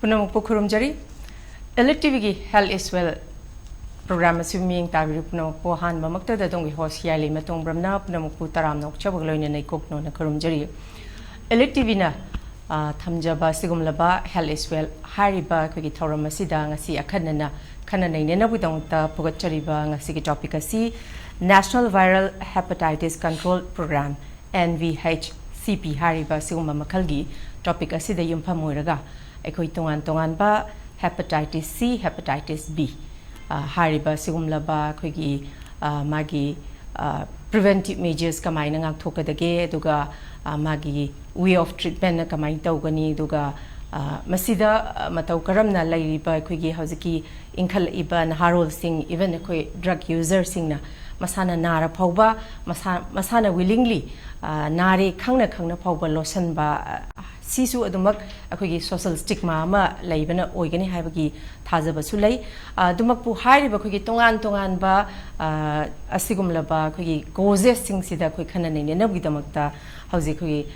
Punamuk Pukurumjari, ELITETV Health is Well program assuming Tavi Punamuk Pohan, Mamakta, the Dongi Horse HIYAILEIMA TONGBRAM na Punamuk Taram no Chabagloin and Cook no Kurumjari. ELITETV na Tamjaba Sigumlaba, Health is Well, Hariba, Kwitora Masida, Ngasi Akanana, Kanana, we don't Pugachariba, Ngasiki topic C, National Viral Hepatitis Control Program, NVHCP Hariba Siguma Makalgi, topic Asida Yumpa Muraga, Ekoitongan Tonganba, Hepatitis C, Hepatitis B. Hariba Sigumlaba, Kwigi Magi preventive measures Kamai Nang Tokadage, Duga Magi way of treatment Kamai Togani, Duga Masida Mataukaramna Lairiba, Kwigi Hausiki, Inkal Iban, Harold Singh, even a drug user Singna, Masana Nara Pauba, Masana willingly, Nari Kangna Kangna Pauba Losan ba. Sisu adumak akogi social stigma ama laibana oigani haibagi thazaba sulai adumak pu hairiba akogi tongan ba asigumlaba akogi causes sing sida koi khanane ne nabgi damakta hauji akogi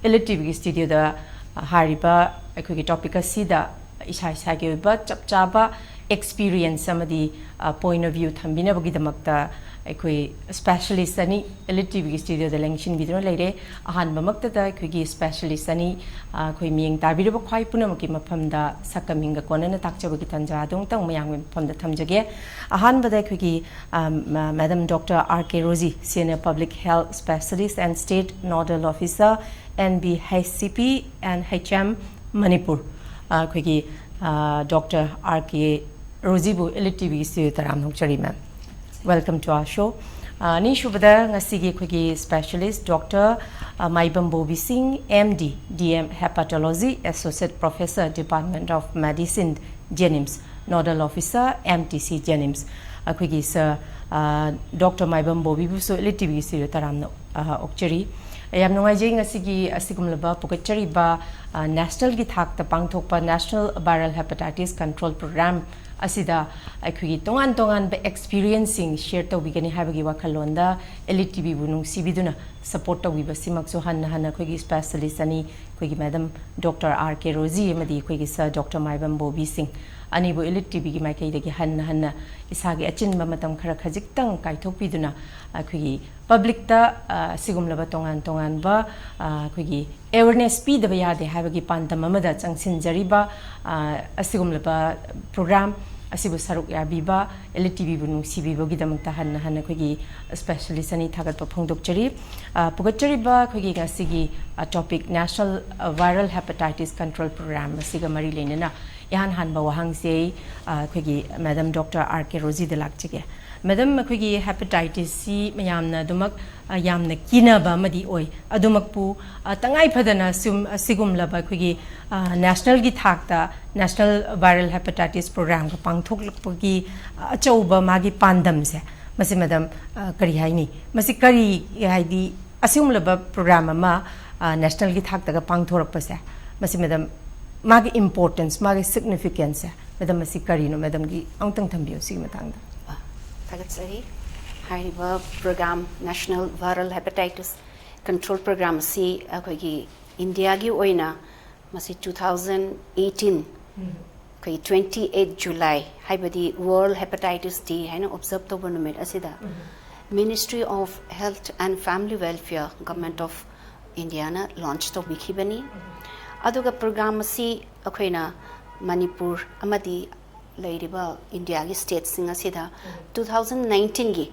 ELITETV studio da hairiba akogi topic sida isa ge ba chapchaba experience amadi point of view thambina bagi damakta akoi specialist ani ELITETV studio da lengshin bidro leire ahan bamakta da akoi specialist ani akoi mieng tabiro ba khwai punamaki maphamda sakaminga konana takchabagi tanja dong tang mayang maphamda thamjage ahan bada akoi Madam Dr. R.K. ROJI, Senior Public Health Specialist and State Nodal Officer, NBHCP and HM Manipur. Akoi Dr. R.K. ROJI bu ELITETV studio taram nokchari ma'am. Welcome to our show. Nishubada ngasigi kwegi specialist Dr. Maibam Bobi Singh, MD, DM Hepatology, Associate Professor, Department of Medicine, Jenims, Nodal Officer, MTC Jenims. Kwegi sir Dr. Maibam Bobi buso ELITETV studio taram okchari. Ayam nungaji ngasigi asigumlaba pukachari ba national gi thakta pangthokpa National Viral Hepatitis Control Program asida akhigi tongan ba experiencing share to bigani habagi wakhalonda ELITETV bunung sibiduna support to wiba simakso hanna khigi specialist ani khigi Madam Dr. R.K. ROJI amadi khigi sir Dr. Maibam Bobi Singh ani bu ELITETV gi maikai dagi hanna isagi achinba matam khara khajiktang kaithopiduna khigi public ta sigumlaba tongan ba khigi awareness pi da yade habagi pandam amada changsin jariba asigumlaba program asibu saruk ya biba ELITETV bunung sibibo gidamta hanna khigi specialist ani thagat pa phongdok chari pugachari ba khigi gasigi topic National Viral Hepatitis Control Program asiga mari lenena yan hanba wahang sei khigi Madam Dr. R.K. ROJI de lakchige Madam khigi hepatitis C mayamna dumak yamna kinaba madi oi adumak pu tangai phadana sum sigumlaba khigi national gi thakta National Viral Hepatitis Program ka pangthoklakpagi achauba magi pandam se masi Madam kari haini masi kari haidi asumlaba program ma national gi thakta ka pangthorakpa se masi Madam magi importance magi significance Madam masi kari no Madam gi angtang thambiyo sig matangda Hariba program National Viral Hepatitis Control Program si akogi India gi oina masi 2018 koi 28 July haibadi World Hepatitis Day haina observe to bonumit asida Ministry of Health and Family Welfare Government of India na launch to bikhibani aduga program si akoina Manipur amadi Lairiba India gi state singa sida 2019 gi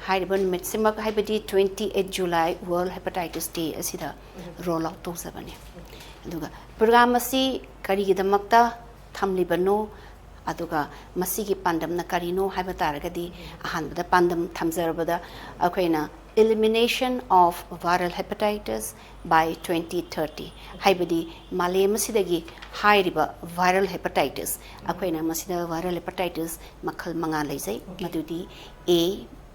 Hariban Mitsimak Hibadi 28 July World Hepatitis Day asida roll out to sabani aduga program asi kari da makta thamlibano aduga masigi pandam na karino habataragadi ahan da pandam thamzarbada akoina elimination of viral hepatitis by 2030 haibadi malem sidagi hairiba viral hepatitis akoina masida viral hepatitis makhal manga leijai madudi A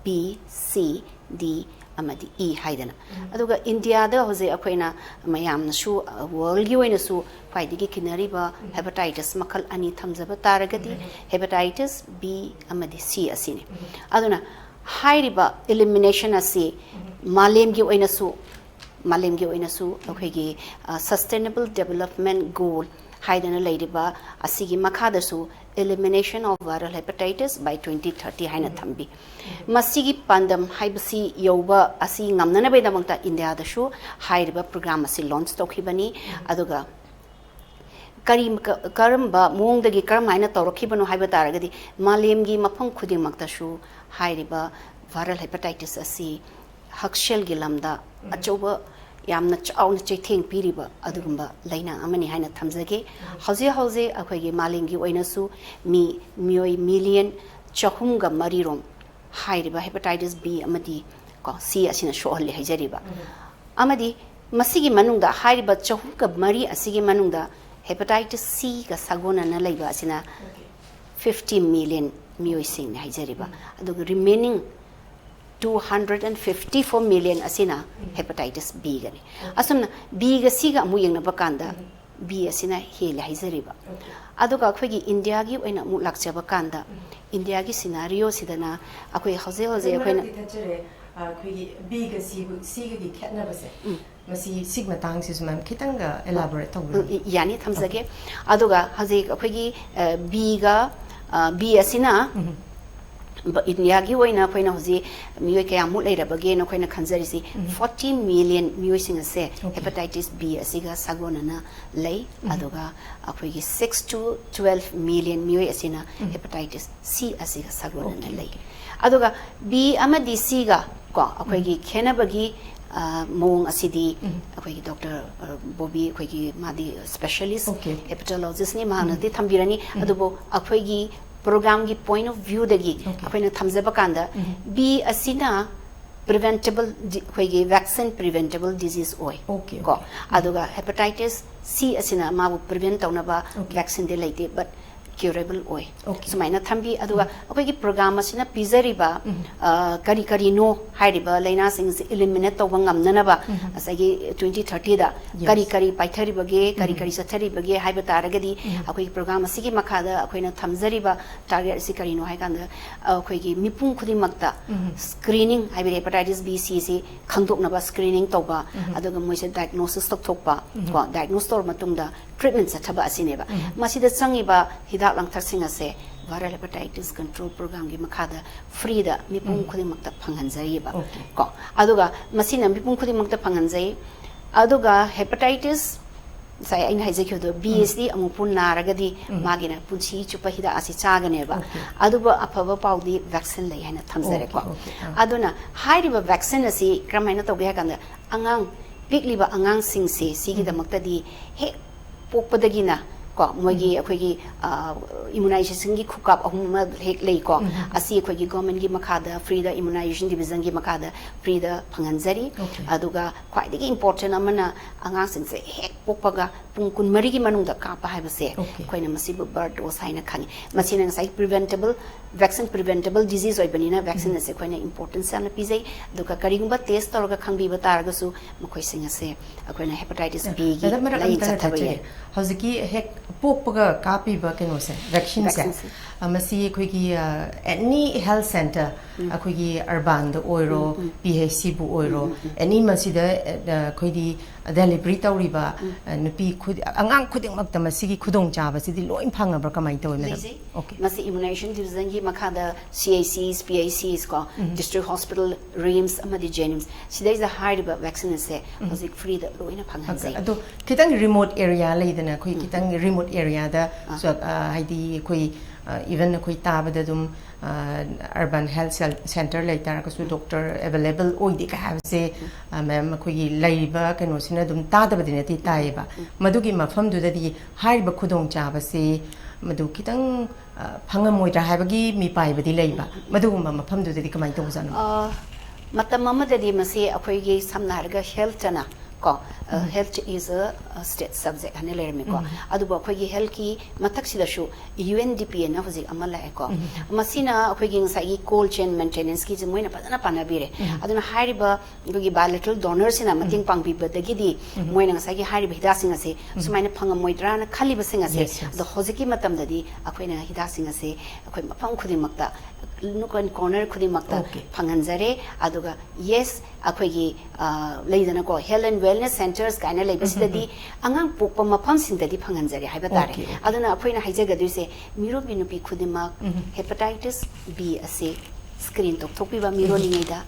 B C D amadi E haidana aduga India da hoje akoina mayamna su world gi oina su faidigi kinariba hepatitis makhal ani thamjaba taragadi hepatitis B amadi C asini aduna hairiba elimination asi malem gi oina su sustainable development goal haidana leiriba asigi makhadasu elimination of viral hepatitis by 2030 haina thambi masigi pandam haibasi yoba asi ngamnana be damangta India dashu hairiba program asi launch tokhibani aduga karamba mongdagi karam haina torokhibano haiba taragadi malemgi mafam khuding maktashu hairiba viral hepatitis asi hakshel gilamda achoba yamna chauna chaitheng piriba adugumba laina amani haina thamjage hauze akhoi malengi oinasu mioi million chahumga marirom hairiba hepatitis B amadi ko C asina shohal hejariba amadi masigi manungda hairiba chahumga mari asigi manungda hepatitis C ga sagona na laiba asina 50 million mioi sing hejariba aduga remaining 254 million asina hepatitis B gani asumna B ga C ga mu yengna bakanda B asina hele haizariba aduga akhoi India gi oina mu lakchaba kanda India gi scenario sidana akhoi hauze akhoi akhoi B ga C ga gi khatna base masi sigma tang sis mam kitanga elaborate tawbro yani thamjage aduga haje akhoi B ga B asina India gi oina khoina hoji mioi kaya mu leirabage no khoina khanjarisi 40 million mioi singa se hepatitis B asiga sagona na lei aduga akhoi gi 6 to 12 million mioi asina hepatitis C asiga sagona na lei aduga B amadi C ga ko akhoi gi khenabagi mong asidi akhoi gi Dr. Bobby akhoi gi madi specialist hepatologist ni mahana ti thambirani adubo akhoi gi program gi point of view dagi akhoi thamjaba kanda B asina preventable akhoi gi vaccine preventable disease oi ko aduga hepatitis C asina mabu prevent tawnaba vaccine de laite but curable oi sumaina thambi aduga akhoi gi program asina pizariba kari no hairiba laina sing eliminate tawba ngamnanaba asagi 2030 da kari paithari bage kari sathari bage haiba taragadi akhoi program asigi makhada akhoina thamjariba target asi kari no haikanda akhoi gi mipung khudi makta screening haibe hepatitis B C si khangdoknaba screening tawba aduga moise diagnosis tokpa ko diagnose tor matungda treatment sathaba asineba masida changiba hidak langthak singa se viral hepatitis control program gi makhada free da mipung khudi makta phanganjai ba ko aduga masina mipung khudi makta phanganjai aduga hepatitis sai aina haijekyo do BSD amupun naragadi magina punchi chupa hida asi chagane ba aduba afaba paudi vaccine lai haina thamjare ko aduna hairiba vaccine asi kramaina toge hakanda angang pikliba angang singse sigi damakta di he pokpadagina ko mogi akhoi immunization gi khukap ahum hek lei ko asi akhoi government gi makhada free da immunization division gi makhada free da phanganjari aduga khwai digi important amana angang sing se hek pokpaga pungkun mari gi manung da ka pa haibase khoina masibu bird dose haina khani masina sai preventable vaccine preventable disease oi banina vaccine se khoina importance ana pizai duka karigumba test toroga khangbi ba taraga su mkhoi singa se akhoina hepatitis B gi lai chathabai hoziki hek pokpaga kapi ba keno se vaccine se amasi khoi gi any health center akhoi gi urban da oiro PHC bu oiro any masida khoi di delivery tawriba nupi khud angang khuding makta masigi khudong chaba sidi loin phanga bra kamai toy madam okay masi immunization division gi makhada CACs PACs ko district hospital RIMS amadi jenims sida is a high vaccine se hosik free da loina phanga sai ado kitang remote area leidana khoi kitang remote area da so haidi khoi even khoi tabada dum urban health center later kasu doctor available oidi ka have se ma'am khoi laiba kano sina dum tadabadine ti taiba madugi mafam du dadi haiba khudong chaba se madu kitang phangamoidra haibagi mi paibadi laiba madugumba mafam du dadi kamai tawjano matam amadadi masi akhoi gi samna harga health chana ko health is a state subject ane lerme ko adu ba khoi gi health ki mathak sida shu UNDP na hoji amala ko masina khoi gi ngai cold chain maintenance ki jmoina padana pana bire aduna hairiba gi bilateral donors ina mating pangbi badagi di moina ngai gi hairiba hida singa se sumaina phanga moidra na khali ba singa se the hoji ki matam dadi akhoina hida singa se akhoi mafang khudi makta नुकन corner खुदी मक्ता फंगनजरे अदुगा yes अखोगी लेदना को health and wellness centers काइना लेबसिददी अंगांग पोकपा मफम सिंददी फंगनजरे हाइबा तारे अदुना अखोइना हाइजगदुसे मिरो बिनुपी खुदिमा हेपेटाइटिस बी असे स्क्रीन तो थोपीबा मिरो निगेदा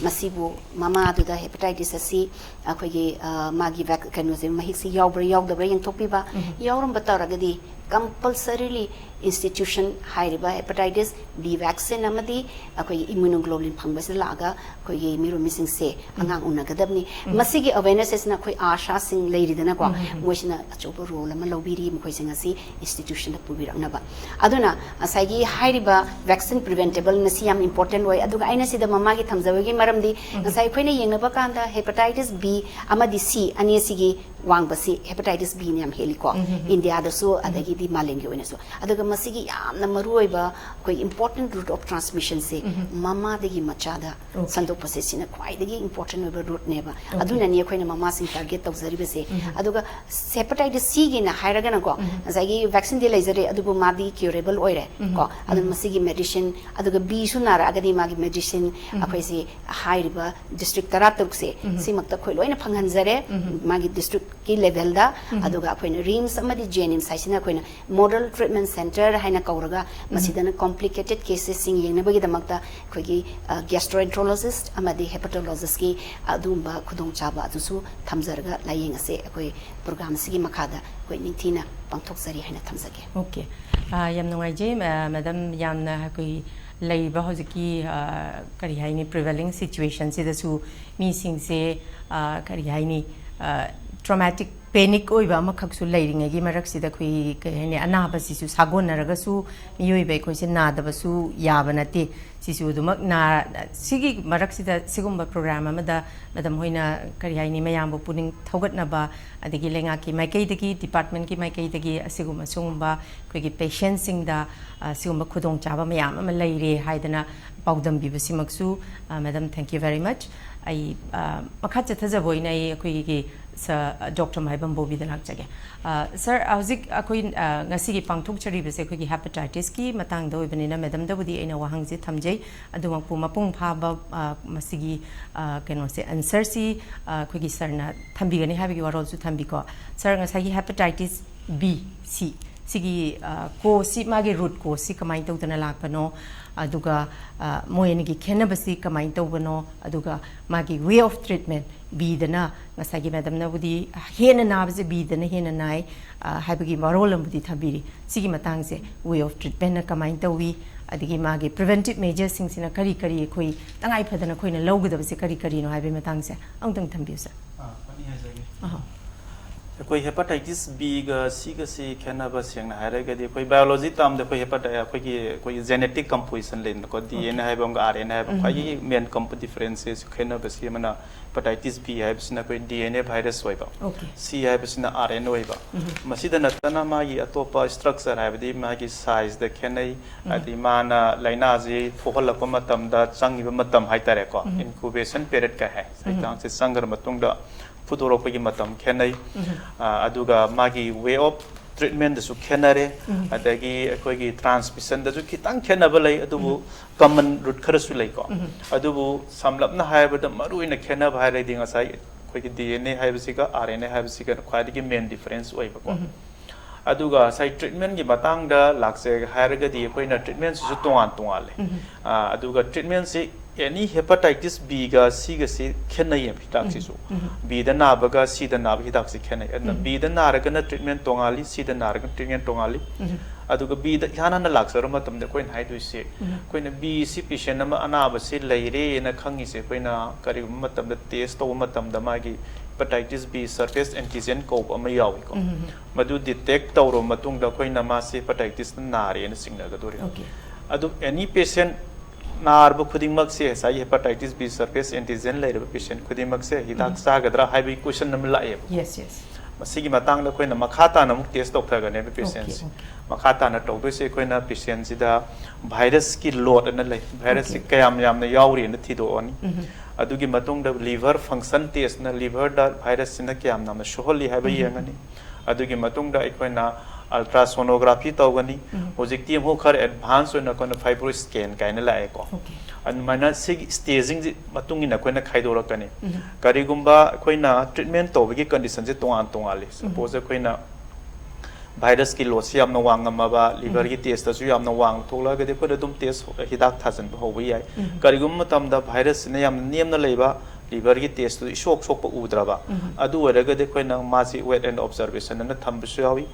मसिबो मामा अदुदा हेपेटाइटिस असी अखोगी मागी वैक कनोसे महिसी यावब्र यावदब्र यंग थोपीबा यावरम बतारगदी कंपल्सरीली institution हाइरिबा हेपेटाइटिस बी वैक्सीन अमदी अखोई इम्यूनोग्लोबुलिन फंगबस लागा अखोई मिरो मिसिंग से अंगांग उनगदबनी मसिगी अवेयरनेस एसना अखोई आशा सिंग लेरिदना को मोइसना अचोबो रोल अमा लौबिरी मखोई सिंग असि इंस्टीट्यूशन दा पुबिरनबा अदुना असाइगी हाइरिबा वैक्सीन प्रिवेंटेबल नसी याम इंपोर्टेंट ओय अदुगा आइना सिदा ममागी थमजबगी मरमदी नसाइ खोइना येंगनबा कांदा हेपेटाइटिस बी अमदी सी अनिसिगी वांगबसी हेपेटाइटिस बी ने याम हेलिको इंडिया दसु अदगी दी मालेंगी ओइनसु अदुगा मसिगी यामना मरुइबा कोई इंपोर्टेंट रूट ऑफ ट्रांसमिशन से ममा दगी मचादा संदोक पसे सिना ख्वाइदगी इंपोर्टेंट ओइबा रूट नेबा अदुना नि खोइना ममा सिंग टारगेट तौजरिबे से अदुगा हेपेटाइटिस सी गी ना हाइरगना को जागी वैक्सीन दे लेजरे अदुबु मादी क्यूरेबल ओइरे को अदु मसिगी मेडिसिन अदुगा बी सु नारा अगदी मागी मेडिसिन अखोइ से हाइरिबा डिस्ट्रिक्ट तरातुक से सिमक्ता खोइ लोइना फंगहनजरे मागी डिस्ट्रिक्ट की लेवल दा अदुगा अखोइना रिम्स अमदी जेनिम साइसिना अखोइना मॉडल ट्रीटमेंट सेंटर हाइना कौरगा मसिदना कॉम्प्लिकेटेड केसेस सिंग येंगनबगी दमक्ता अखोइगी गैस्ट्रोएंट्रोलॉजिस्ट अमदी हेपेटोलॉजिस्ट की अदुंबा खुदोंग चाबा अदुसु थमजरगा लायेंग असे अखोइ प्रोग्राम सिगी मखादा अखोइ निंथिना पांथोकजरी हाइना थमजगे ओके याम नुंगाइजे मैडम यामना अखोइ लेबा होजकी करी हाइनी प्रिवेलिंग सिचुएशन सिदसु मीसिंगसे करी हाइनी ट्रॉमेटिक पैनिक ओइबा अमखक्सु लेरिंगेगी मरक्सिदा खुई कहने अनाबसिसु सागोनरगसु मियोइबे खोइसे नादबसु याबा नते सिसु दुमक ना सिगी मरक्सिदा सिगुम्बा प्रोग्राम अमदा मदम होइना करी हाइनी मयामबु पुनिंग थौगतनबा अदगी लेंगा की माइकैदगी डिपार्टमेंट की माइकैदगी असिगुम्बा सुगुम्बा खोइगी पेशेंट सिंगदा सिगुम्बा खुदोंग चाबा मयाम अमा लेरे हाइदना पाउदम बिबसिमक्सु madam thank you very much आई मखा चथजबोइना अखोइगी डॉक्टर माइबम बोबीद लाक्चगे सर हजिक अखोइ ngasi पांथोक चरीबसे अखोइगी हेपेटाइटिस की मतंग दोइबनिना मैडम दबुदी एना वहांगजे थमजै अदुमपु मपुंग फाबा मसिगी केनोसे आंसर सी अखोइगी सरना थंबिगनि हाबिगी वारोलसु थंबिको sir ngasi hepatitis B C सिगी को सी मागे रूट को सी कमाइन तौदना लापनो अदुगा मोयनगी खेनबसी कमाइन तौबनो अदुगा मागी वे ऑफ ट्रीटमेंट बीदना ngasi मैडम नबुदी हेन नाबजे बीदना हेन नाय हाइबगी मारोलमबुदी थबिरी सिगी मतंगसे वे ऑफ ट्रीटमेंट ना कमाइन तौवी अदगी मागे प्रिवेंटिव मेजर्स सिंगसिना करी करी खोइ तंगाइ फदना खोइना लौगदबसे करी करी नो हाइबे मतंगसे अंतंग थंबियो सर पनि हाइजगे कोई हेपेटाइटिस बी गा सी गा सी खेनाबा सेंगना हायरगदि कोई बायोलॉजी ताम दे कोई हेपेटाइटिस कोई जेनेटिक कंपोजिशन लेन को डीएनए हाइबम गा आरएनए हाइबम कोई मेन कंप डिफरेंसेस खेनाबा सी मना हेपेटाइटिस बी हाइबसिना कोई डीएनए वायरस होइबा सी हाइबसिना आरएनए होइबा मसिदा नतना मागी अतोपा स्ट्रक्चर हाइबदि मागी साइज द खेनै अदि माना लाइना जी थोहलप मतम दा चंगिबा मतम हाइतारे को इनक्यूबेशन पीरियड का है सैतांग से संगर मतुंग दा फुदोरोपगी मतम खेनै अदुगा मागी वे ऑफ ट्रीटमेंट दसु खेनरे अदगी अखोगी ट्रांसमिशन दसु खितांग खेनब लै अदुबु कॉमन रूट खरसु लै को अदुबु समलपना हायबद मरुइना खेनब हायरदि ngasai अखोगी डीएनए हायबसिका आरएनए हायबसिका ख्वाइदगी मेन डिफरेंस ओइबको अदुगा साइ ट्रीटमेंट की मतंग दा लाक्से हायरगदि अखोइना ट्रीटमेंट सु तोंगान तोंगाले अदुगा ट्रीटमेंट से एनी हेपेटाइटिस बी गा सी गा से खेनय हिदाक सिसु बी दा नाबगा सी दा नाब हिदाक से खेनय बी दा नारगना ट्रीटमेंट तोंगाली सी दा नारगना ट्रीटमेंट तोंगाली अदुगा बी दा याना लाक्सर मतम दे कोइन हाइदुसे कोइन बी सी पेशेंट अमा अनाब से लेरे न खंगी से कोइना करि मतम दा टेस्ट तो मतम दा मागी हेपेटाइटिस बी सरफेस एंटीजन कोप अमा यावी को मदु डिटेक्ट तौरो मतुंग दा कोइना मा से हेपेटाइटिस नारे न सिंगनगदोरि अदु एनी पेशेंट नारब खुदिमक से साइ हेपेटाइटिस बी सरफेस एंटीजन लेरब पेशेंट खुदिमक से हिदाक सागद्रा हाइबी क्वेश्चन नम लाए यस यस मसिगी मतंग दा कोइना मखाता नमुक टेस्ट तौथगने पेशेंट्स मखाता न तौबसे कोइना पेशेंट सिदा वायरस की लोड न ले वायरस कयाम याम न यावरी न थिदोनी अदुगी मतुंग दा लिवर फंक्शन टेस्ट न लिवर दा वायरस सिना कयाम नाम सोहली हाइबा येंगनी अदुगी मतुंग दा Koyna ultrasonography tawgani hojikti mo khar advance oina kona fibro scan kaina lae ko an mana sig staging matung ina koina khaidora kani karigumba koina treatment tawgi condition je tongan suppose koina virus ki load yamna wang amaba liver ki test asu yamna wang thola gade ko dum test hidak thajan ho bi ai karigum matam da virus ne yam niam na leiba liver ki test shok shok pa udraba adu waraga de koina masi wait and observation na thambisu yawi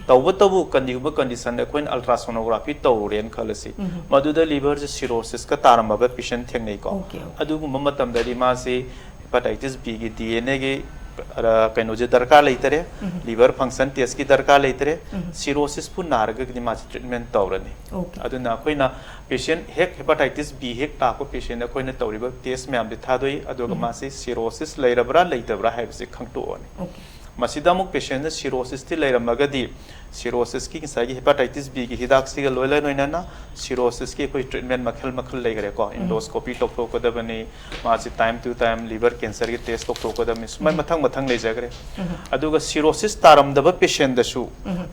tawu kandigba condition ne koin ultrasonography tawren khalasi madu da liver cirrhosis ka taramba ba patient thengnei ko adu gum matam da ri masi hepatitis B ki DNA ki कहीं जो दरकार लेते रहे liver function test की दरकार लेते रहे cirrhosis पु नारग की माची ट्रीटमेंट तौरनी अदुना कोई ना पेशेंट हेक हेपाटाइटिस बी हेक ताको पेशेंट कोई ना तौरीब टेस्ट में आम दिखा दोई अदुगा मासी सिरोसिस लेरबरा लेतबरा है बसे खंगटोनी मसीदा मुक पेशेंट ने सिरोसिस ती लेरमगदी सिरोसिस की सागी हेपाटाइटिस बी की हिदाक सिग लोयला नोइना सिरोसिस की कोई ट्रीटमेंट मखल मखल लेगरे को इंडोस्कोपी टोपो को दबनी मासी time to time liver cancer की टेस्ट टोपो को दबनी सुमै मथंग मथंग लेजगरे अदुगा सिरोसिस तारम दब पेशेंट दसु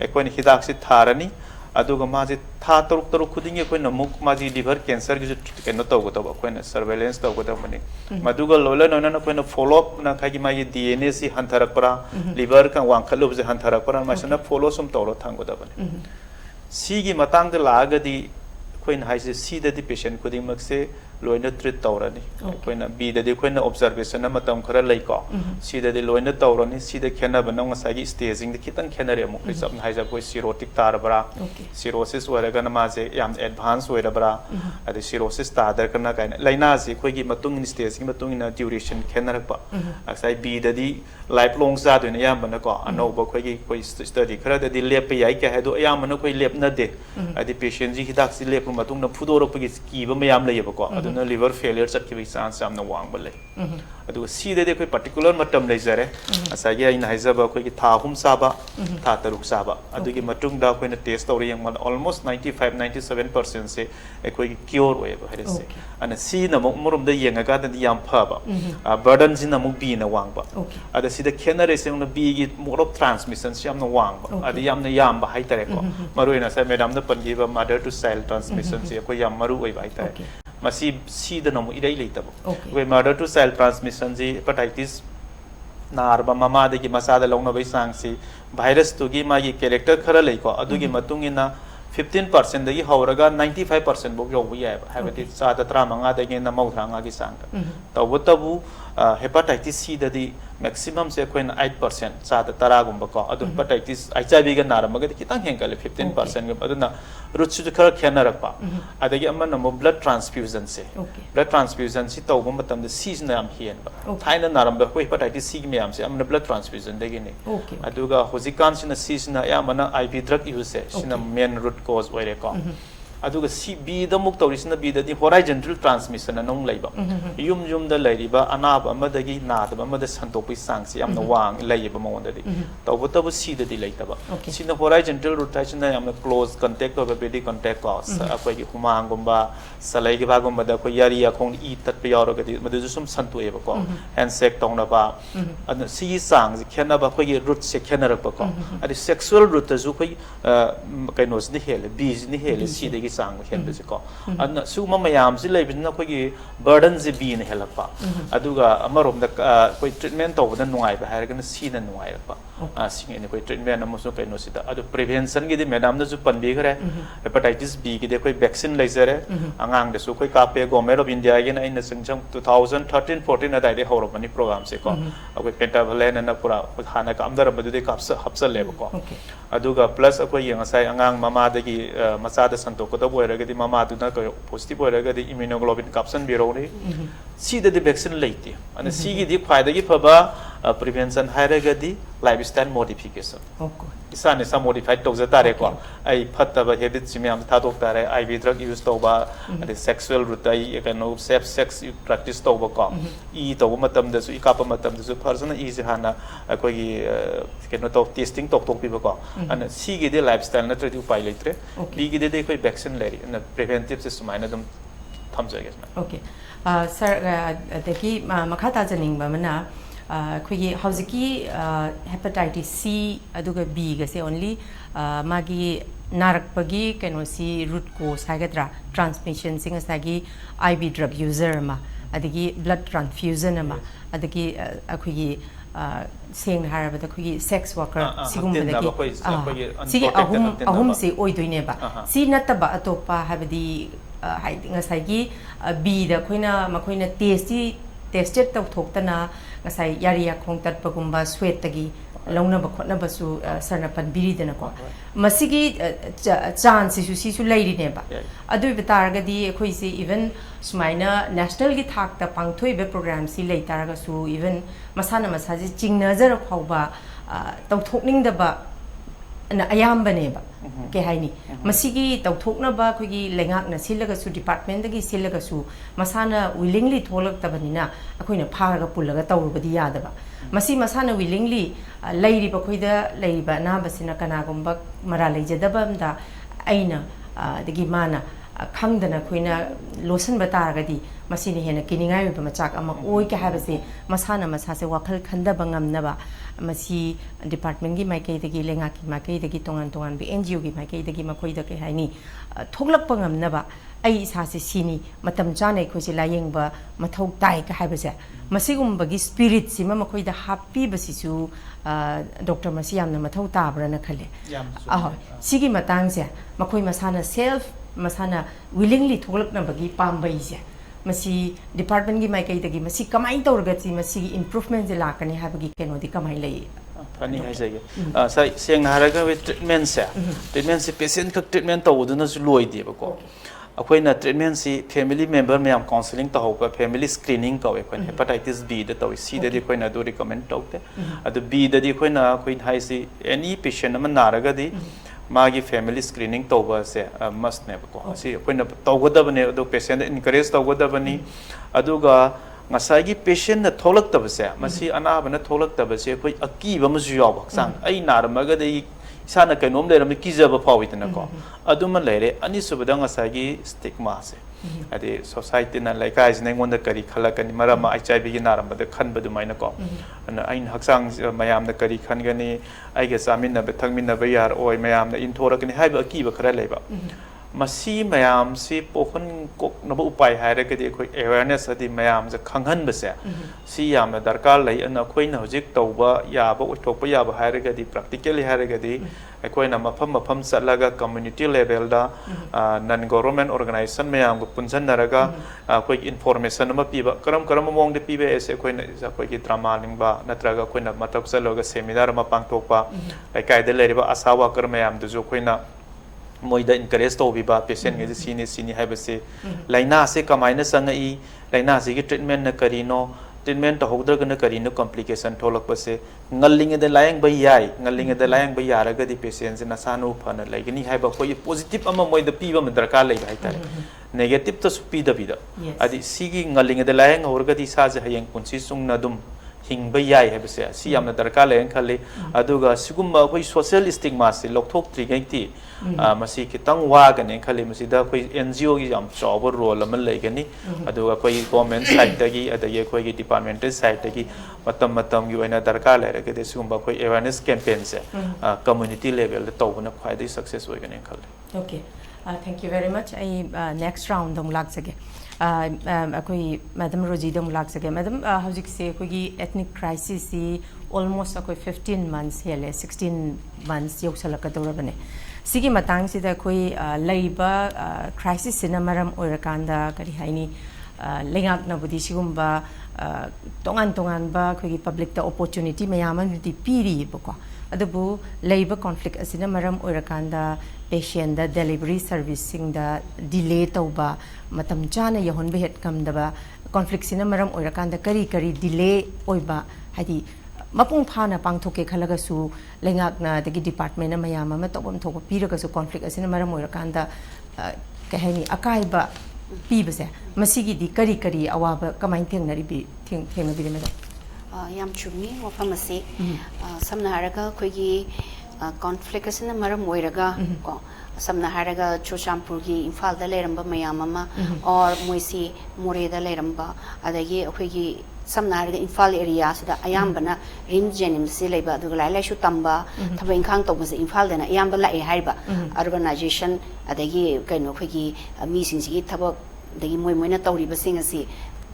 एकोन हिदाक से थारनी अदुगा माजी था तरुक खुदिंगे कोई नमुक माजी लिवर कैंसर की जो केनो तोगो तब कोई न सर्वेलेंस तोगो तब मनी मदुगा लोला नोना कोई न फॉलो अप ना खागी माजी DNA सी हंथरक परा लिवर का वांखलुब से हंथरक परा मासना फॉलो सम तोरो थांगो तब मनी सी की मतांग दे लागदी कोई न हाइसे सी दे पेशेंट खुदिंग मक से लोइना ट्रीट तौरनी कोई न बी दे कोई न ऑब्जर्वेशन न मतम खरा लइको सी दे लोइना तौरनी सी दे खेना बन ngसागी स्टेजिंग दे खितन खेनरे मु कोई सब हाइजा कोई सिरोटिक तारबरा सिरोसिस वरगा न माजे याम एडवांस वरबरा अदे सिरोसिस तादर करना काइन लाइना से कोई की मतुंग इन स्टेजिंग मतुंग इन ड्यूरेशन खेनरक अक्साई बी दे लाइफ लॉन्ग जा दोने याम बन को अनोब कोई स्टडी खरा दे लेप याई के है दो याम न कोई लेप न दे अदे पेशेंट जी हिदाक से लेप मतुंग न फुदोरप की कीब मयाम लेब को अदुना लिवर फेलियर चट की चांस याम न वांग बले अदु सी दे कोई पर्टिकुलर मतम लेजरे असागी आइन हाइजबा कोई की था हुम साबा था तरुक साबा अदु की मतुंग दा कोई न टेस्ट तौरी यंग ऑलमोस्ट 95-97% से कोई क्योर होय बहरे से अन सी न मुरुम द यंग का द याम फबा बर्डन जिन न मु बी न वांग बा अद सी द खेनरे से न बी की मोड ऑफ ट्रांसमिशन से याम न वांग बा अद याम न याम बा हाइ तरे को मरुइना से मैडम न पनगी बा मदर टू चाइल्ड ट्रांसमिशन से कोई याम मरु होय बा हाइ तरे मसी सी द नमु इरै लेतब वे मदर टू चाइल्ड ट्रांसमिशन जी हेपेटाइटिस नारबा ममा दगी मसादा लौना बै सांग सी वायरस तुगी मागी कैरेक्टर खरा लेको अदुगी मतुंगिना 15% दगी हौरगा 95% बो यो हुई है हैबति सादा त्रा मंगा दगी न मौथरांगा की सांग तब तबु हेपेटाइटिस सी ददी मैक्सिमम से कोइन 8% सादा तरा गुंबा को अदु हेपेटाइटिस HIV गा नारमगा कितंग हेंगले 15% ग अदुना रुचु खरा खेनरपा अदगी अमन न ब्लड ट्रांसफ्यूजन से ब्लड ट्रांसफ्यूजन सी तौबो मतम द सीज न याम हियनबा थाइना नारम ब हेपेटाइटिस सी मे याम से अमन ब्लड ट्रांसफ्यूजन दगी ने अदुगा होजिकान सिना सीज न यामना IV ड्रग यूज से सिना मेन रूट cause ओइरे को अदुगा सी बी द मुक तौरिसना बी ददी होराइजोनटल ट्रांसमिशन नोंग लैबा युम युम द लैरिबा अनाब अमदगी नाद अमद संतोपि सांगसी यामना वांग लैबा मोंददी तौबो तब सी ददी लैतबा सिना होराइजोनटल रूट थाइसना यामना close contact of body contact को अखोगी हुमांग गुंबा सलाइगे भागुंबा द को यारी अखोंग ई तत्प यारोगदी मदु सुम संतोएबा को हैंडशेक तौनबा अन सी सांग खेनबा खोगी रूट से खेनरबा को अदि सेक्सुअल रूट तजु खोई कैनोस नि हेले बीज नि हेले सी दगी सांग हेल को अन सुमा मयाम से लेबिना खोगी बर्डन जे बी न हेलपा अदुगा अमरोम द कोई ट्रीटमेंट तौबदा नुआइबा हारगन सी न नुआइबा सिंग ने कोई ट्रीटमेंट अमसो कैनोसिदा अदु प्रिवेंशन गी दे मैडम न जु पनबी खरे हेपेटाइटिस बी गी दे कोई वैक्सीन लेजरे अंगांग दसु कोई कापे गवर्नमेंट ऑफ इंडिया गे न इन संजम 2013-14 अदाइदे हौरबनी प्रोग्राम से को अकोई पेंटावलेन न पूरा हाना कामदर बदुदे काप्स हप्सल लेब को अदुगा प्लस अकोई यंगसाय अंगांग ममा दगी मसादा संतोक द बोयरगदी ममा दुना को पॉजिटिव बोयरगदी इम्यूनोग्लोबिन काप्सन बिरोनी सी द वैक्सीन लेते अन सी गी दी फायदगी फबा प्रिवेंशन हायरगदी लाइफस्टाइल मॉडिफिकेशन इसाने सा मॉडिफाइड तौज तारे को आई फतबा हैबिट सिमयाम थादोक तारे IV ड्रग यूज तौबा अदे सेक्सुअल रूट आई कनो सेफ सेक्स प्रैक्टिस तौबा को ई तौबा मतम दसु इकाप मतम दसु फर्सन ई जे हाना कोई केनो तो टेस्टिंग तौक तौक पिबा को अन सी गे दे लाइफस्टाइल नत्रदि उपाय लेत्रे बी गे दे कोई वैक्सीन लेरी न प्रिवेंटिव से सुमाइना दम थमजगे ओके सर अदगी मखा ताजनिंग बमना ꯑꯩꯈꯣꯏꯒꯤ ꯍꯧꯖꯤꯛꯀꯤ hepatitis C ꯑꯗꯨꯒ B ꯒꯁꯦ only ꯃꯥꯒꯤ ꯅꯥꯔꯛꯄꯒꯤ ꯀꯩꯅꯣꯁꯤ root cause ꯍꯥꯏꯒꯗ꯭ꯔꯥ transmission ꯁꯤ ꯉꯁꯥꯏꯒꯤ IV drug user ꯑꯃ ꯑꯗꯒꯤ blood transfusion ꯑꯃ ꯑꯗꯒꯤ ꯑꯩꯈꯣꯏꯒꯤ ꯁꯦꯡꯅ ꯍꯥꯏꯔꯕꯗ ꯑꯩꯈꯣꯏꯒꯤ sex worker ꯁꯤꯒꯨꯝꯕꯗꯒꯤ ꯁꯤꯒꯤ ꯑꯍꯨꯝꯁꯤ ꯑꯣꯏꯗꯣꯏꯅꯦꯕ ꯁꯤ ꯅꯠꯇꯕ ꯑꯇꯣꯞꯄ ꯍꯥꯏꯕꯗꯤ ꯍꯥꯏꯗꯤ ꯉꯁꯥꯏꯒꯤ B ꯗ ꯑꯩꯈꯣꯏꯅ ꯃꯈꯣꯏꯅ tested ꯇꯧꯊꯣꯛꯇꯅ ꯉꯁꯥꯏ ꯌꯥꯔꯤ ꯌꯥꯈꯣꯡ ꯇꯠꯄꯒꯨꯝꯕ ꯁ꯭ꯋꯦꯠꯇꯒꯤ ꯂꯧꯅꯕ ꯈꯣꯠꯅꯕꯁꯨ ꯁꯔꯅ ꯄꯟꯕꯤꯔꯤꯗꯅꯀꯣ ꯃꯁꯤꯒꯤ ꯆꯥꯟꯁꯁꯤꯁꯨ ꯁꯤꯁꯨ ꯂꯩꯔꯤꯅꯦꯕ ꯑꯗꯨꯏꯕ ꯇꯥꯔꯒꯗꯤ ꯑꯩꯈꯣꯏꯁꯤ ꯏꯚꯟ ꯁꯨꯃꯥꯏꯅ ꯅꯦꯁꯅꯦꯜꯒꯤ ꯊꯥꯛꯇ ꯄꯥꯡꯊꯣꯛꯏꯕ ꯄ꯭ꯔꯣꯒ꯭ꯔꯥꯝꯁꯤ ꯂꯩ ꯇꯥꯔꯒꯁꯨ ꯏꯚꯟ ꯃꯁꯥꯅ ꯃꯁꯥꯁꯤ ꯆꯤꯡꯅꯖꯔ ꯐꯥꯎꯕ ꯇꯧꯊꯣꯛꯅꯤꯡꯗꯕ ꯑꯌꯥꯝꯕꯅꯦꯕ ꯀꯩ ꯍꯥꯏꯅꯤ ꯃꯁꯤꯒꯤ ꯇꯧꯊꯣꯛꯅꯕ ꯑꯩꯈꯣꯏꯒꯤ ꯂꯩꯉꯥꯛꯅ ꯁꯤꯜꯂꯒꯁꯨ ꯗꯤꯄꯥꯔꯠꯃꯦꯟꯇꯒꯤ ꯁꯤꯜꯂꯒꯁꯨ ꯃꯁꯥꯅ ꯋꯤꯂꯤꯡꯂꯤ ꯊꯣꯛꯂꯛꯇꯕꯅꯤꯅ ꯑꯩꯈꯣꯏꯅ ꯐꯥꯔꯒ ꯄꯨꯜꯂꯒ ꯇꯧꯔꯨꯕꯗꯤ ꯌꯥꯗꯕ ꯃꯁꯤ ꯃꯁꯥꯅ ꯋꯤꯂꯤꯡꯂꯤ ꯂꯩꯔꯤꯕ ꯑꯩꯈꯣꯏꯗ ꯂꯩꯔꯤꯕ ꯑꯅꯥꯕꯁꯤꯅ ꯀꯅꯥꯒꯨꯝꯕ ꯃꯔꯥ ꯂꯩꯖꯗꯕ ꯑꯃꯗ ꯑꯩꯅ ꯑꯗꯒꯤ ꯃꯥꯅ ꯈꯪꯗꯅ ꯑꯩꯈꯣꯏꯅ ꯂꯣꯠꯁꯤꯟꯕ ꯇꯥꯔꯒꯗꯤ ꯃꯁꯤꯅ ꯍꯦꯟꯅ ꯀꯤꯅꯤꯡꯉꯥꯏ ꯑꯣꯏꯕ ꯃꯆꯥꯛ ꯑꯃ ꯑꯣꯏꯒꯦ ꯍꯥꯏꯕꯁꯦ ꯃꯁꯥꯅ ꯃꯁꯥꯁꯦ ꯋꯥꯈꯜ ꯈꯟꯗꯕ ꯉꯝꯅꯕ ꯃꯁꯤ ꯗꯤꯄꯥꯔꯠꯃꯦꯟꯒꯤ ꯃꯥꯏꯀꯩꯗꯒꯤ ꯂꯩꯉꯥꯛꯀꯤ ꯃꯥꯏꯀꯩꯗꯒꯤ ꯇꯣꯉꯥꯟ ꯇꯣꯉꯥꯟꯕ NGOꯒꯤ ꯃꯥꯏꯀꯩꯗꯒꯤ ꯃꯈꯣꯏꯗ ꯀꯩ ꯍꯥꯏꯅꯤ ꯊꯣꯛꯂꯛꯄ ꯉꯝꯅꯕ ꯑꯩ ꯏꯁꯥꯁꯦ ꯁꯤꯅꯤ ꯃꯇꯝ ꯆꯥꯅ ꯑꯩꯈꯣꯏꯁꯦ ꯂꯥꯌꯦꯡꯕ ꯃꯊꯧ ꯇꯥꯏ ꯍꯥꯏꯕꯁꯦ ꯃꯁꯤꯒꯨꯝꯕꯒꯤ ꯁ꯭ꯄꯤꯔꯤꯠꯁꯤꯃ ꯃꯈꯣꯏꯗ ꯍꯥꯞꯄꯤꯕꯁꯤꯁꯨ ꯗꯣꯛꯇꯔ ꯃꯁꯤ ꯌꯥꯝꯅ ꯃꯊꯧ ꯇꯥꯕ꯭ꯔꯅ ꯈꯜꯂꯦ ꯑꯍꯣꯏ ꯁꯤꯒꯤ ꯃꯇꯥꯡꯁꯦ ꯃꯈꯣꯏ ꯃꯁꯥꯅ ꯁꯦꯜꯐ ꯃꯁꯥꯅ ꯋꯤꯂꯤꯡꯂꯤ ꯊꯣꯛꯂꯛꯅꯕꯒꯤ ꯄꯥꯝꯕꯩꯁꯦ ꯃꯁꯤ ꯗꯤꯄꯥꯔꯠꯃꯦꯟꯒꯤ ꯃꯥꯏꯀꯩꯗꯒꯤ ꯃꯁꯤ ꯀꯃꯥꯏꯅ ꯇꯧꯔꯒꯗꯤ ꯃꯁꯤꯒꯤ ꯏꯝꯄ꯭ꯔꯨꯚꯃꯦꯟꯁꯦ ꯂꯥꯛꯀꯅꯤ ꯍꯥꯏꯕꯒꯤ ꯀꯩꯅꯣꯗꯤ ꯀꯃꯥꯏꯅ ꯂꯩ ꯐꯅꯤ ꯍꯥꯏꯖꯒꯦ ꯁꯦꯡꯅ ꯍꯥꯏꯔꯒ ꯇ꯭ꯔꯤꯠꯃꯦꯟꯁꯦ ꯇ꯭ꯔꯤꯠꯃꯦꯟꯁꯦ ꯄꯦꯁꯦꯟ ꯈꯛ ꯇ꯭ꯔꯤꯠꯃꯦꯟ ꯇꯧꯕꯗꯨꯅꯁꯨ ꯂꯣꯏꯗꯦꯕꯀꯣ ꯑꯩꯈꯣꯏꯅ ꯇ꯭ꯔꯤꯠꯃꯦꯟꯁꯤ ꯐꯦꯃꯤꯂꯤ ꯃꯦꯝꯕꯔ ꯃꯌꯥꯝ ꯀꯥꯎꯟꯁꯤꯂꯤꯡ ꯇꯧꯍꯧꯕ ꯐꯦꯃꯤꯂꯤ ꯁ꯭ꯀ꯭ꯔꯤꯅꯤꯡ ꯀꯧꯋꯦ ꯑꯩꯈꯣꯏꯅ ꯍꯦꯄꯥꯇꯥꯏꯇꯤꯁ ꯕꯤꯗ ꯇꯧꯏ ꯁꯤꯗꯗꯤ ꯑꯩꯈꯣꯏꯅ ꯑꯗꯨ ꯔꯤꯀꯃꯦꯟ ꯇꯧꯗꯦ ꯑꯗꯨ ꯕꯤꯗꯗꯤ ꯑꯩꯈꯣꯏꯅ ꯍꯥꯏꯁꯤ ꯑꯦꯅꯤ ꯄꯦꯁꯦꯟ ꯑꯃ ꯅꯥꯔꯒꯗꯤ ꯃꯥꯒꯤ ꯐꯦꯃꯤꯂꯤ ꯁ꯭ꯀ꯭ꯔꯤꯅꯤꯡ ꯇꯧꯕꯁꯦ ꯃꯁꯅꯦꯕꯀꯣ ꯑꯁꯤ ꯑꯩꯈꯣꯏꯅ ꯇꯧꯒꯗꯕꯅꯦ ꯑꯗꯨ ꯄꯦꯁꯦꯟꯗ ꯏꯟꯀꯔꯦꯖ ꯇꯧꯒꯗꯕꯅꯤ ꯑꯗꯨꯒ ꯉꯁꯥꯏꯒꯤ ꯄꯦꯁꯦꯟꯅ ꯊꯣꯛꯂꯛꯇꯕꯁꯦ ꯃꯁꯤ ꯑꯅꯥꯕꯅ ꯊꯣꯛꯂꯛꯇꯕꯁꯦ ꯑꯩꯈꯣꯏ ꯑꯀꯤꯕ ꯑꯃꯁꯨ ꯌꯥꯎꯕ ꯍꯛꯆꯥꯡ ꯑꯩ ꯅꯥꯔꯝꯃꯒꯗꯤ ꯏꯁꯥꯅ ꯀꯩꯅꯣꯝ ꯂꯩꯔꯝꯃꯤ ꯀꯤꯖꯕ ꯐꯥꯎꯏꯗꯅꯀꯣ ꯑꯗꯨꯃ ꯂꯩꯔꯦ ꯑꯅꯤꯁꯨꯕꯗ ꯉꯁꯥꯏꯒꯤ ꯁ꯭ꯇꯤꯛꯃꯥꯁꯦ ꯍꯥꯏꯗꯤ ꯁꯣꯁꯥꯏꯇꯤꯅ ꯂꯩꯀꯥꯏꯁꯤꯅ ꯑꯩꯉꯣꯟꯗ ꯀꯔꯤ ꯈꯜꯂꯛꯀꯅꯤ ꯃꯔꯝ HIVꯒꯤ ꯅꯥꯔꯝꯕꯗ ꯈꯟꯕ ꯑꯗꯨꯃꯥꯏꯅꯀꯣ ꯑꯗꯨꯅ ꯑꯩꯅ ꯍꯛꯆꯥꯡ ꯃꯌꯥꯝꯅ ꯀꯔꯤ ꯈꯟꯒꯅꯤ ꯑꯩꯒ ꯆꯥꯃꯤꯟꯅꯕ ꯊꯛꯃꯤꯟꯅꯕ ꯌꯥꯔꯣꯏ ꯃꯌꯥꯝꯅ ꯏꯟꯊꯣꯔꯛꯀꯅꯤ ꯍꯥꯏꯕ ꯑꯀꯤꯕ ꯈꯔ ꯂꯩꯕ ꯃꯁꯤ ꯃꯌꯥꯝꯁꯤ ꯄꯣꯛꯍꯟ ꯀꯣꯛꯅꯕ ꯎꯄꯥꯏ ꯍꯥꯏꯔꯒꯗꯤ ꯑꯩꯈꯣꯏ ꯑꯦꯋꯦꯌꯔꯅꯦꯁ ꯍꯥꯏꯗꯤ ꯃꯌꯥꯝꯁꯦ ꯈꯪꯍꯟꯕꯁꯦ ꯁꯤ ꯌꯥꯝꯅ ꯗꯔꯀꯥꯔ ꯂꯩ ꯑꯗꯨꯅ ꯑꯩꯈꯣꯏꯅ ꯍꯧꯖꯤꯛ ꯇꯧꯕ ꯌꯥꯕ ꯑꯣꯏꯊꯣꯛꯄ ꯌꯥꯕ ꯍꯥꯏꯔꯒꯗꯤ ꯄ꯭ꯔꯥꯛꯇꯤꯀꯦꯜꯂꯤ ꯍꯥꯏꯔꯒꯗꯤ ꯑꯩꯈꯣꯏꯅ ꯃꯐꯝ ꯃꯐꯝ ꯆꯠꯂꯒ ꯀꯝꯃ꯭ꯌꯨꯅꯤꯇꯤ ꯂꯦꯚꯦꯜꯗ ꯅꯟ ꯒꯣꯚꯔꯟꯃꯦꯟꯠ ꯑꯣꯔꯒꯅꯥꯏꯖꯦꯁꯟ ꯃꯌꯥꯝꯒ ꯄꯨꯟꯁꯤꯟꯅꯔꯒ ꯑꯩꯈꯣꯏꯒꯤ ꯏꯟꯐꯣꯔꯃꯦꯁꯟ ꯑꯃ ꯄꯤꯕ ꯀꯔꯝꯕ ꯃꯑꯣꯡꯗ ꯄꯤꯕ ꯍꯥꯏꯁꯦ ꯑꯩꯈꯣꯏꯒꯤ ꯗ꯭ꯔꯃꯥ ꯂꯤꯡꯕ ꯅꯠꯇ꯭ꯔꯒ ꯑꯩꯈꯣꯏꯅ ꯃꯊꯛ ꯆꯠꯂꯒ ꯁꯦꯃꯤꯅꯥꯔ ꯑꯃ ꯄꯥꯡꯊꯣꯛꯄ ꯂꯩꯀꯥꯏꯗ ꯂꯩꯔꯤꯕ ꯑꯁꯥ ꯋꯥꯀꯔ ꯃꯌꯥꯝꯗꯨꯁꯨ ꯑꯩꯈꯣꯏꯅ ꯃꯣꯏꯗ ꯏꯟꯀꯔꯦꯖ ꯇꯧꯕꯤꯕ ꯄꯦꯁꯦꯟꯒꯤꯁꯦ ꯁꯤꯅꯤ ꯍꯥꯏꯕꯁꯦ ꯂꯥꯏꯅꯥꯁꯦ ꯀꯃꯥꯏꯅ ꯆꯪꯉꯛꯏ ꯂꯥꯏꯅꯥꯁꯤꯒꯤ ꯇ꯭ꯔꯤꯠꯃꯦꯟꯠꯅ ꯀꯔꯤꯅꯣ ट्रीटमेंट तहौद्रगन करीनो कॉम्प्लिकेशन थोलकपसे ngallingede layengba yai ngallingede layengba yaragadi patient na sanu phana laigani haiba koi positive ama moida piba ma darkar laiba haitare negative to supi da bida adi sigi ngallingede layeng horgadi sa je hayeng punsi sungna dum hingba yai habse si yamna darkar laeng khale aduga sigumba koi social stigma se lokthok trigaiti masi kitang wa gane khale masi da koi NGO gi yam chawba role ama laigani aduga koi government side tagi adagi koi gi departmental side tagi matam gi oina darkar lairagade sigumba koi awareness campaign se community level da tawbana khwaidai success oigane khale. Okay, thank you very much. I next round dong lag sage akoi madam roji dong lag sage madam hojik se koi ethnic crisis si almost akoi 15 months hele 16 months yoksalaka dorabane sigi matang sida koi laiba crisis sina maram oirakanda kari haini lengak na budi sigumba tongan ba koi public ta opportunity mayam di piri bako adubu laiba conflict asina maram oirakanda patient da delivery servicing da delay tauba matam chana yahon behet kam daba conflict sina maram oirakanda kari delay oiba hadi mapung phana pangthoke khalaga su lengak na dagi department na mayam ama tobam thoba piraga su conflict asina maram oirakanda kahani akai ba pibase masigi di kari awaba kamain thengnari bi thengnari madam yam chumi wafam ase samna haraga khoigi conflict asina maram oiraga ko samna haraga Chochampur gi Imphal da leramba mayam ama or moisi more da leramba adagi khoigi samna harga Imphal area sida ayambana rim jenim se leba aduga lai shu tamba thaba inkhang to base Imphal dana ayamba lai haiba urbanization adagi kaino khigi mi sing sigi thaba dagi moina tawri basing asi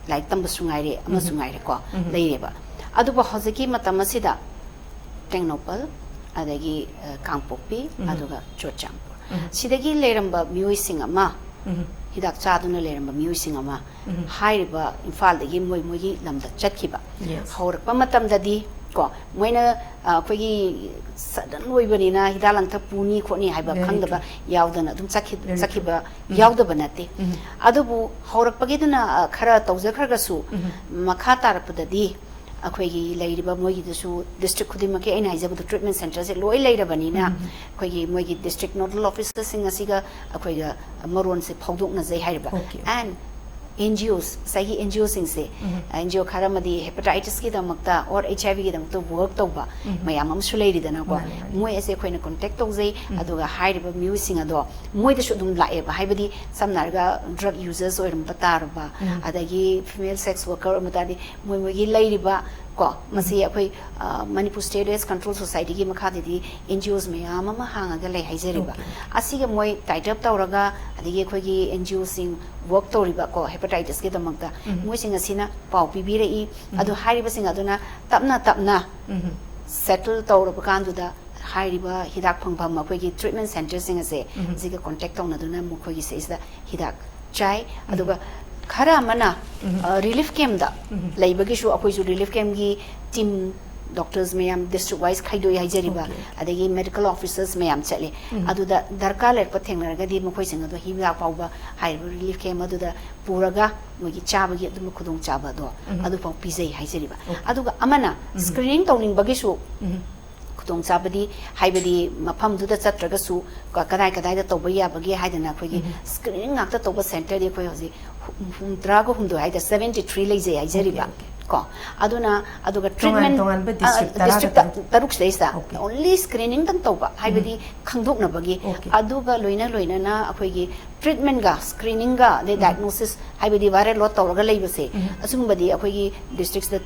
lai tamba sungaire ama sungaire ko leireba aduba hozeki matama sida Tengnopal adagi Kangpokpi aduga Chochampur sidagi leramba mioi sing ama hidak chaduna leramba mioi sing ama hairiba Imphal dagi moigi lamda chatkiba haurakpa matamdadi ko moina khoi sudden oibanina hidalang tha puni khoni haiba khangdaba yaudana adum sakhiba yaudaba nate adubu haurakpagi duna khara tawjakhraga su makha tarapdadi akhoi leiriba moigi dasu district khudimaki aina haijabu treatment center se loi leirabanina akhoi moigi district nodal officers sing asiga akhoi ga maron se phawdokna jai haiba and NGOs sahi NGOs sing se NGO kharamadi hepatitis ki damakta or HIV ki damakta work tawba mayam am suleiri dana ko moi ase khoina contact tawjai aduga haiba mu sing ado moi da shudum lae ba haibadi samnarga drug users or batarba adagi female sex worker mutadi moi gi leiriba ko masi akhoi Manipur State AIDS Control Society ki makha di NGOs mayam ama hanga ga lei haijeriba asiga moi tied up tawraga adigi akhoi gi NGO sing work tawriba ko hepatitis ki damakta moi sing asina pau pibirei adu hairiba sing aduna tapna settle tawraba kanduda hairiba hidak phangpham akhoi gi treatment center sing ase jiga contact tawna duna mukhoi gi seisda hidak chai aduga khara mana relief camp da laibagi shu akhoi su relief camp gi team doctors mayam district wise khaido haijeriba adagi medical officers mayam chale aduda darkar lerpa thengnaraga di mokhoi sing ado himla pauba haiba relief camp aduda puraga mogi chabagi adum khudong chaba do adu pau pizai haijeriba aduga amana screening tawning bagi su khudong chabadi haibadi mafam duda chatraga su kadai kadai da tawba ya bagi haidana khoi screening ngakta tawba center di khoi hoji drago hundo haida 73 leije haijeriba ko aduna aduga treatment district taruk seisa only screening tan tawba haibadi khangdok na bagi aduga loina na akhoi gi treatment ga screening ga the diagnosis haibadi viral lot tawraga leibase asungbadi akhoi gi districts da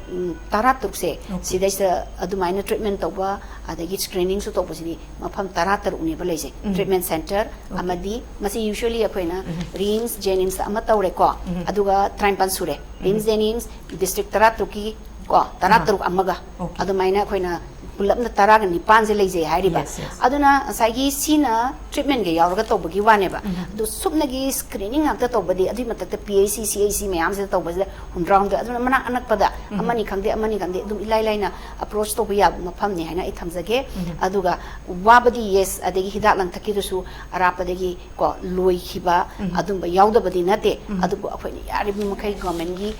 tara turuk se sidaisa adumaina treatment tawba adagi screening su tawba sidi mafam tara taruk ne ba leise treatment center amadi masi usually akhoina rims jenims ama tawre ko aduga traimpan sure rims jenims district tara tuki ko tara turuk amaga adumaina akhoina pulapna taraga nipan je leije hairiba aduna saigi sina treatment ge yauraga tawbagi waneba adu supnagi screening akta tawbadi adi matakta PAC CAC mayam se tawbadi hundround aduna mana anakpada amani khangde adum ilaina approach to ya mafam ni haina ithamjage aduga wabadi yes adegi hidak lang thakidusu arapadagi ko loi khiba adum yaudabadi nate adu akhoi yari makai government gi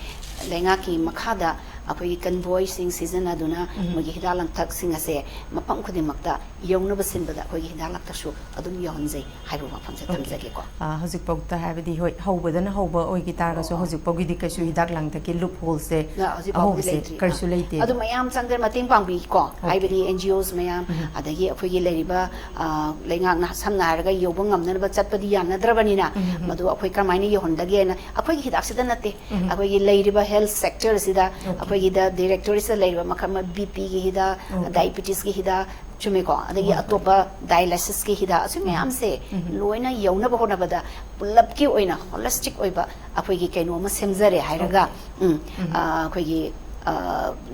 lenga ki makhada akhoi convoy sing season aduna mogi hidalang thak sing ase mapam khudi makta yongna basin bada akhoi hidalang thak su adum yonjai haibu mapam se tamjage ko hojik pokta habidi hoi hobadana hoba oi gi tar so hojik pogi di kasu hidak lang ta ki loop hole se ahob se karsu leite adu mayam changder mating pangbi ko haibidi NGOs mayam adagi akhoi gi leiriba lengak na samna haraga yoba ngamna ba chatpadi yanadrabani na madu akhoi karmaini yohondage na akhoi gi hidak sida nate akhoi gi leiriba health sector sida akhoi the director is a labor makama BP ki hida diabetes ki hida chume ko adagi atopa dialysis ki hida asumi amse loina yona bahona bada pulap ki oina holistic oiba akhoi gi kaino ma semjare hairaga akhoi gi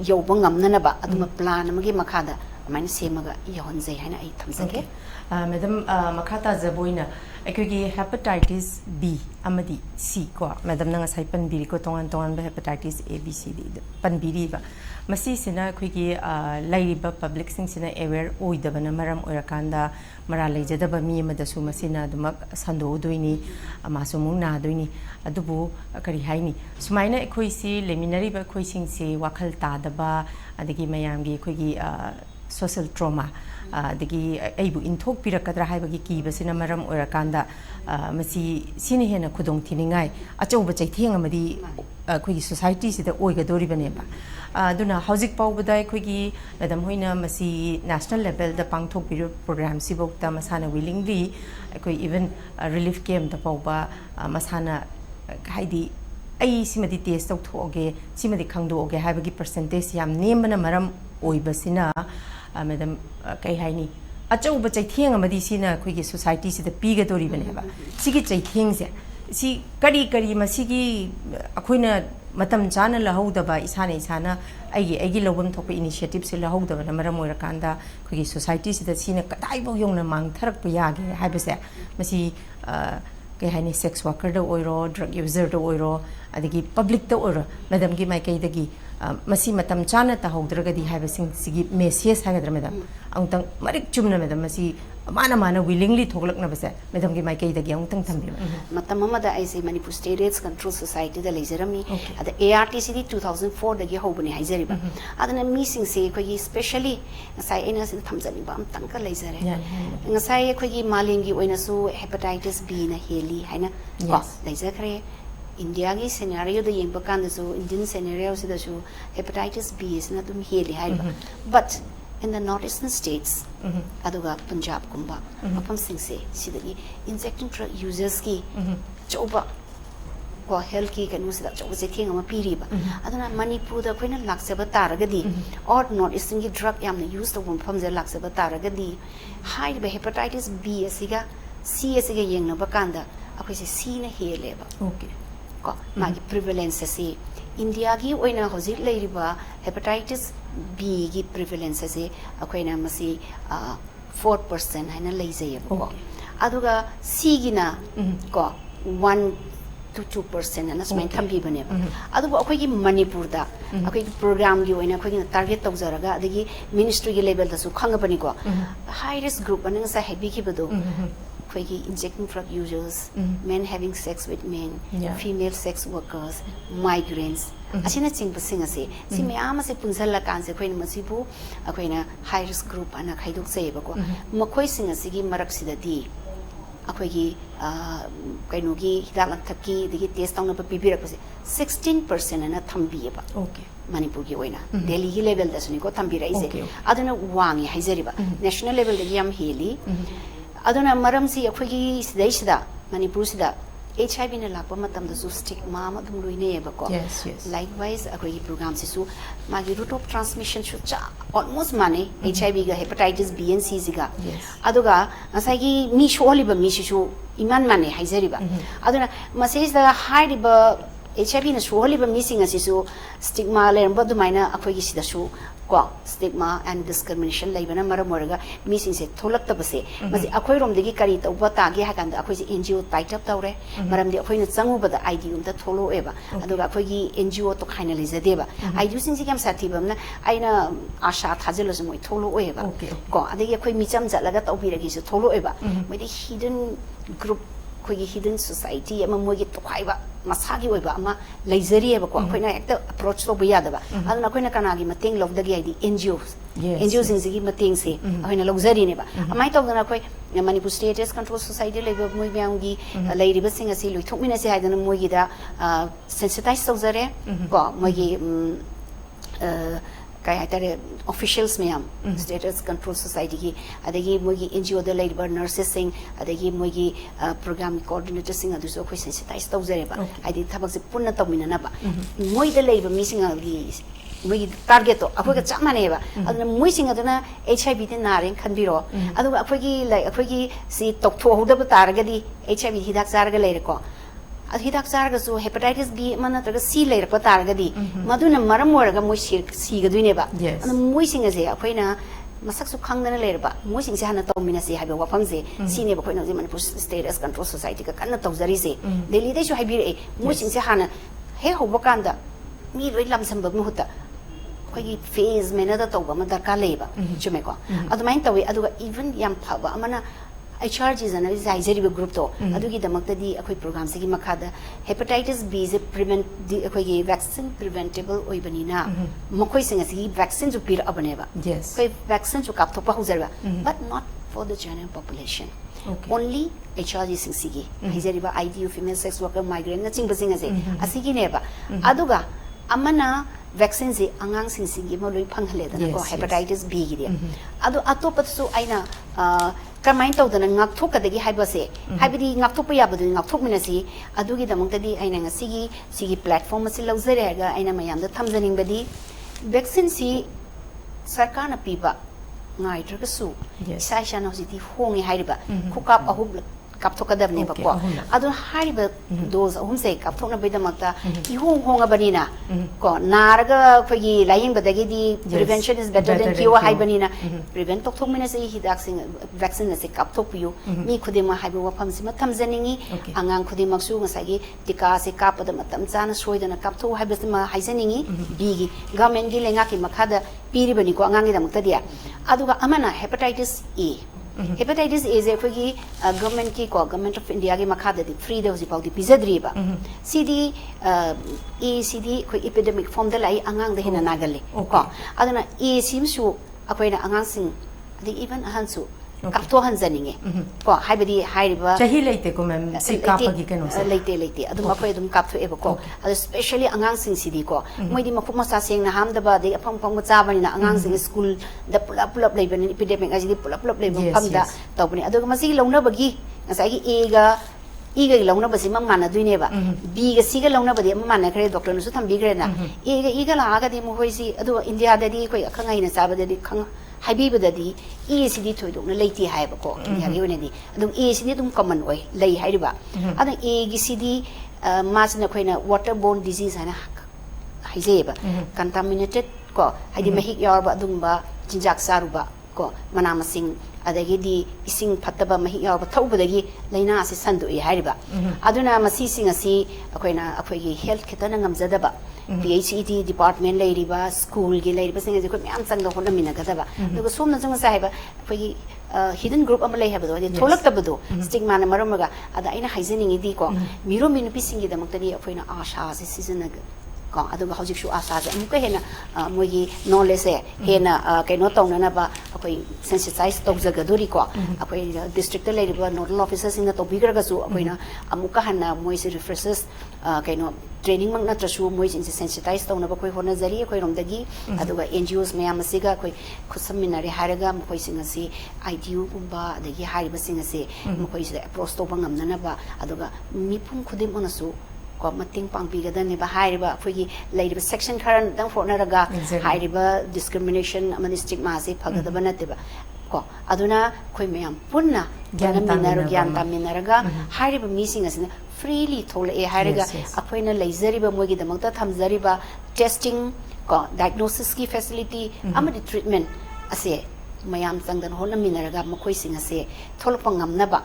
yobang ngamna ba aduma plan amagi makhada amani semaga yonjai haina ai thamjage madam makhata zaboina akhoi hepatitis B amadi C ko madam nanga sai panbiri ko tongan hepatitis A B C D panbiri ba masi sina akhoi lairiba public sing sina aware oidabana maram oirakanda mara leijadaba mi amadasu masina dumak sando doini amasumung na doini adubu kari haini sumaina akhoi si leminary ba akhoi sing se wakhal tadaba adagi mayamgi akhoi social trauma adagi aibu inthok pirakadra haibagi kibasina maram oirakanda masi sine hena khudong thiningai achauba chaitheng amadi akhoi society sida oigadoribane ba aduna hojik paubada akhoi madam hoina masi national level da pangthok piro program sibokta masana willingly akhoi even relief camp da pauba masana haidi ai simadi test tok thoge simadi khangdoge haibagi percentage yam nembana maram oibasina madam kai haini achauba chaitheng amadi sina khoi gi society sida piga dori bane ba sigi chaitheng se si kari kari masigi akhoina matam chana lahodaba isana aigi lobam thokpa initiative se lahodaba na maram oira kanda khoi gi society sida sina kadai bo yongna mang tharak pa yage haibase masi kai haini sex worker da oiro drug user da oiro adigi public da oiro madam gi mai kai dagi masi matam chana ta haudragadi haiba sing sigi message hagadra madam angtang marik chumna madam masi mana willingly thoglakna base madam gi mai kai dagi angtang thambi matam amada ai se Manipur State AIDS Control Society da leizerami ada ARTC di 2004 dagi hobani haizariba adana mi sing se khoi especially ngasai ena se thamjani ba am tangka leizare ngasai khoi gi malingi oina su hepatitis B na heli haina ko leizakre India ki scenario da yeng bakan so Indian scenario se da so hepatitis B is na dum heli haira but in the northeastern states aduga Punjab kumba apam sing se sidagi injecting drug users ki choba ko health ki kanu sida choba se thing ama piri ba aduna Manipur da khoina laksaba taragadi or northeastern ki drug yam na use the one from the laksaba taragadi high hepatitis B asiga C asiga yeng na bakanda akwai se C na hele ba okay magi prevalence se India gi oina hozik leiriba hepatitis B gi prevalence se akoina masi 4% haina leizay ko aduga C gi na ko 1 to 2% ana smain thambi bane aduga akoi gi Manipur da akoi gi program gi oina akoi gi target tawjaraga adigi ministry gi level da su khanga bani ko high risk group anang sa heavy ki bado injecting drug users, men having sex with men, female sex workers, migrants. Asina ching pasing ase. Si me ama se punzal la kan se koi na masibu, akoi na high risk group ana khaiduk se bako. Makoi sing ase gi marak sida di. Akoi gi kai no gi hidalang thaki digi test tang na pa pipirak pase 16% ana thambi ba. Okay. Manipur ki oina Delhi ki level da suni ko thambi ra ise. Aduna wangi haizari ba. National level da gi am heli. aduna maram si akhoi sidai sida Manipur sida HIV na lakpa matam da su stigma ma dum luine ba ko likewise akhoi program si su magi route of transmission chu cha almost mane HIV ga hepatitis B and C ga aduga asai gi mi sholi ba mi shu iman mane haizari ba aduna message da high ba HIV na sholi ba missing asisu stigma le ba du maina akhoi gi sida su ko stigma and discrimination laibana maram moraga missing se tholak ta base masi akhoi rom degi kari ta uba ta ge ha kan da akhoi se NGO tight up tawre maram de akhoi na changu ba da ID um ta tholo eba aduga akhoi gi NGO to finalize de ba ID sing si kam sathi bam na aina asha thajelo se moi tholo eba ko adegi akhoi micham jalaga tawbi ragi se tholo eba moi de hidden group khoi gi hidden society ama moi gi to khaiba masagi oiba ama leizari eba ko akhoi na ekta approach to biya da ba aduna akhoi na kana gi mateng log dagi ID NGOs NGOs sing gi mateng se akhoi na luxury ne ba amai to gana akhoi Manipur State AIDS Control Society level moi byang gi leiri ba sing asi loi thokmina se haidana moi gi da sensitize to zare ko moi gi kai hatare officials mayam State AIDS Control Society gi adagi moi gi NGO da leiri ba nurses sing adagi moi gi program coordinator sing adu so khoi sensitize to zare ba adi thabak se punna tawmina na ba moi da leiri ba mi sing gi moi target to akhoi ga chamane ba aduna moi sing aduna HIV de naren khanbiro adu akhoi gi like akhoi gi si tok tho hoda ba taragadi HIV hidak sarga leire ko hidak sarga so hepatitis B mana taga C leire ko taragadi maduna maram moraga moi si ga duine ba adu moi sing ase akhoi na masak su khangdana leire ba moi sing se hana tawmina se haiba wafam se sine ba khoi na Manipur State AIDS Control Society ka kanna tawzari se Delhi de su haibire moi sing se hana he hoba kanda mi roi lam sambag muhuta khoi phase mena da tawba ma darka leiba chume ko adumain tawi aduga even yam phaba amana HRG is an advisory group to adugi damakta di akhoi program se gi makhada hepatitis B is prevent di akhoi vaccine preventable oibanina makhoi singa si vaccine ju pir abaneba khoi vaccine ju kap thopa huzarba but not for the general population only HRG sing sigi advisory IDU female sex worker migrant na ching basing ase asigi neba aduga amana vaccine si angang sing sing gi mo loi phanghale da ko hepatitis B gi dia adu atop su aina kamain taw da ngak thok ka dagi haiba se haibidi ngak thok pa ya badu ngak thok mina si adu gi damang tadi aina nga sigi platform si lauzare ga aina mayam da thamjaning badi vaccine si sarkar na piba ngai tra su sai shan hositi hongi haiba khukap ahu kap thok ka dabne ba ko adu haiba dose ahum se kap thok na bida makta I honga banina ko naraga phagi lying badagi di prevention is better than cure haibanina prevent tok thok mina se hidak sing vaccine se kap thok piu mi khudima haiba wafam sima thamjaningi angang khudimak su ngasagi tika se kap da matam chana soidana kap thok haiba sima haijaningi bigi government gi lenga ki makhada piri bani ko angang gi damakta dia aduga amana hepatitis A hepatitis A is a government ki ko government of India ki makhada di free de hosi paudi pizadri ba CD ACD ko epidemic form da lai angang de hina nagale ko aduna A sim su akoina angang sing adi even ahan su kapto han zaninge ko haibadi hairiba chahi leite ko mem si kapagi keno se leite adum akoi adum kaptho eba ko adu especially angang sing sidi ko moidi mafuk masa seng na ham da ba de apam pam chabani na angang sing school da pulap leibani epidemic ajidi pulap leibani pam da tawbani adu masi launa bagi ngasai gi e ga launa basi mam mana duine ba B ga C ga launa badi mam mana kare doctor nu su tham bi kare na e ga la ga di mo hoisi adu India da di koi akhangai na saba da di khang haibi badadi ECD thoidok na leiti haiba ko ya gi woni di adum ECD dum common oi lei haiba ada ECD masna khoina waterborne disease hana haijeba contaminated ko haidi mahik yarba adum ba jinjak saruba ko mana masing adagi di ising phattaba mahik yarba thawbadagi leina ase sandu i haiba aduna masi sing asi akoina akhoi health khitana ngamjadaba PhD department leiriba school gi leiriba sing ko myam chang do hona mina gadaba dugo somna jang sa haiba phagi hidden group am lei haba do di tholak tabado stigma na maramaga ada aina haizening idi ko miro minupi singi damak tadi akoina asha se season ko aduga hojik shu asa se amuka hena mogi knowledge hena kaino tongna na ba akoi sensitize tawjaga dori ko akoi district leiriba nodal officers in the topigra ga su akoina amuka hana moi se refreshes kaino training mang na trasu moi sin sensitize tawna ba koi hona zari koi romdagi aduga NGOs mayam asiga koi khusaminare haraga koi singasi ITU gumba adagi hariba singasi koi se approach to bangamna na ba aduga mipum khudim onasu ko mating pangbigadane ba hariba phoi leiriba section kharan dang fornaraga hariba discrimination amani stigma se phagada banate ba ko aduna koi mayam punna gyan taminaraga hariba missing asina freely thole e hariga akoina leizariba mogi damakta thamzariba testing ko diagnosis ki facility amadi treatment ase mayam sangdan hona minaraga makoi sing ase tholpa ngamna ba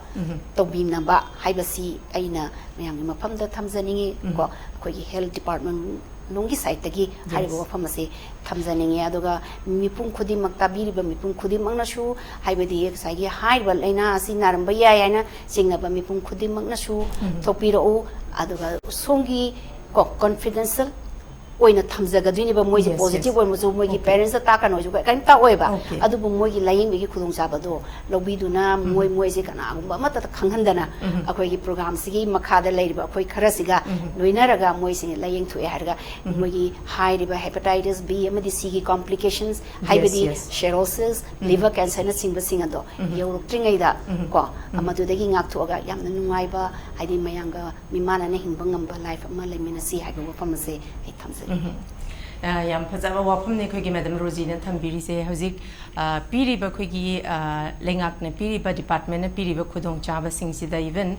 tobim na ba haibasi aina mayam ni mafam da thamjaningi ko koi health department nongi site tagi hariba wafam ase thamjaningi aduga mipum khudi makta biriba mipum khudi mangna su haibadi sagi haiba laina asi naramba ya yana singna ba mipum khudi mangna su thopiro aduga songi ko confidential oina thamjaga dini ba moi positive oi musu moi gi parents ta kan oi kan ta oi ba adu bu moi gi laying gi khudung sa ba do lobi du na moi se kana gum ba mata khanghan dana akoi gi program sigi makha da lai ba akoi khara siga loina raga moi se laying thu har ga moi gi high riba hepatitis B amadi C gi complications haibadi cirrhosis liver cancer na sing ba sing ado yo tringai da ko amadu da gi ngak thu ga yam na nungai ba haidi mayanga mimana na hingba ngam ba life ma lemina si ha ga pam se ai thamse yam phajaba wafam ne khoi gi madam roji na thambiri se hozik piri ba khoi gi lengak ne piri ba department na piri ba khudong chaba sing sida even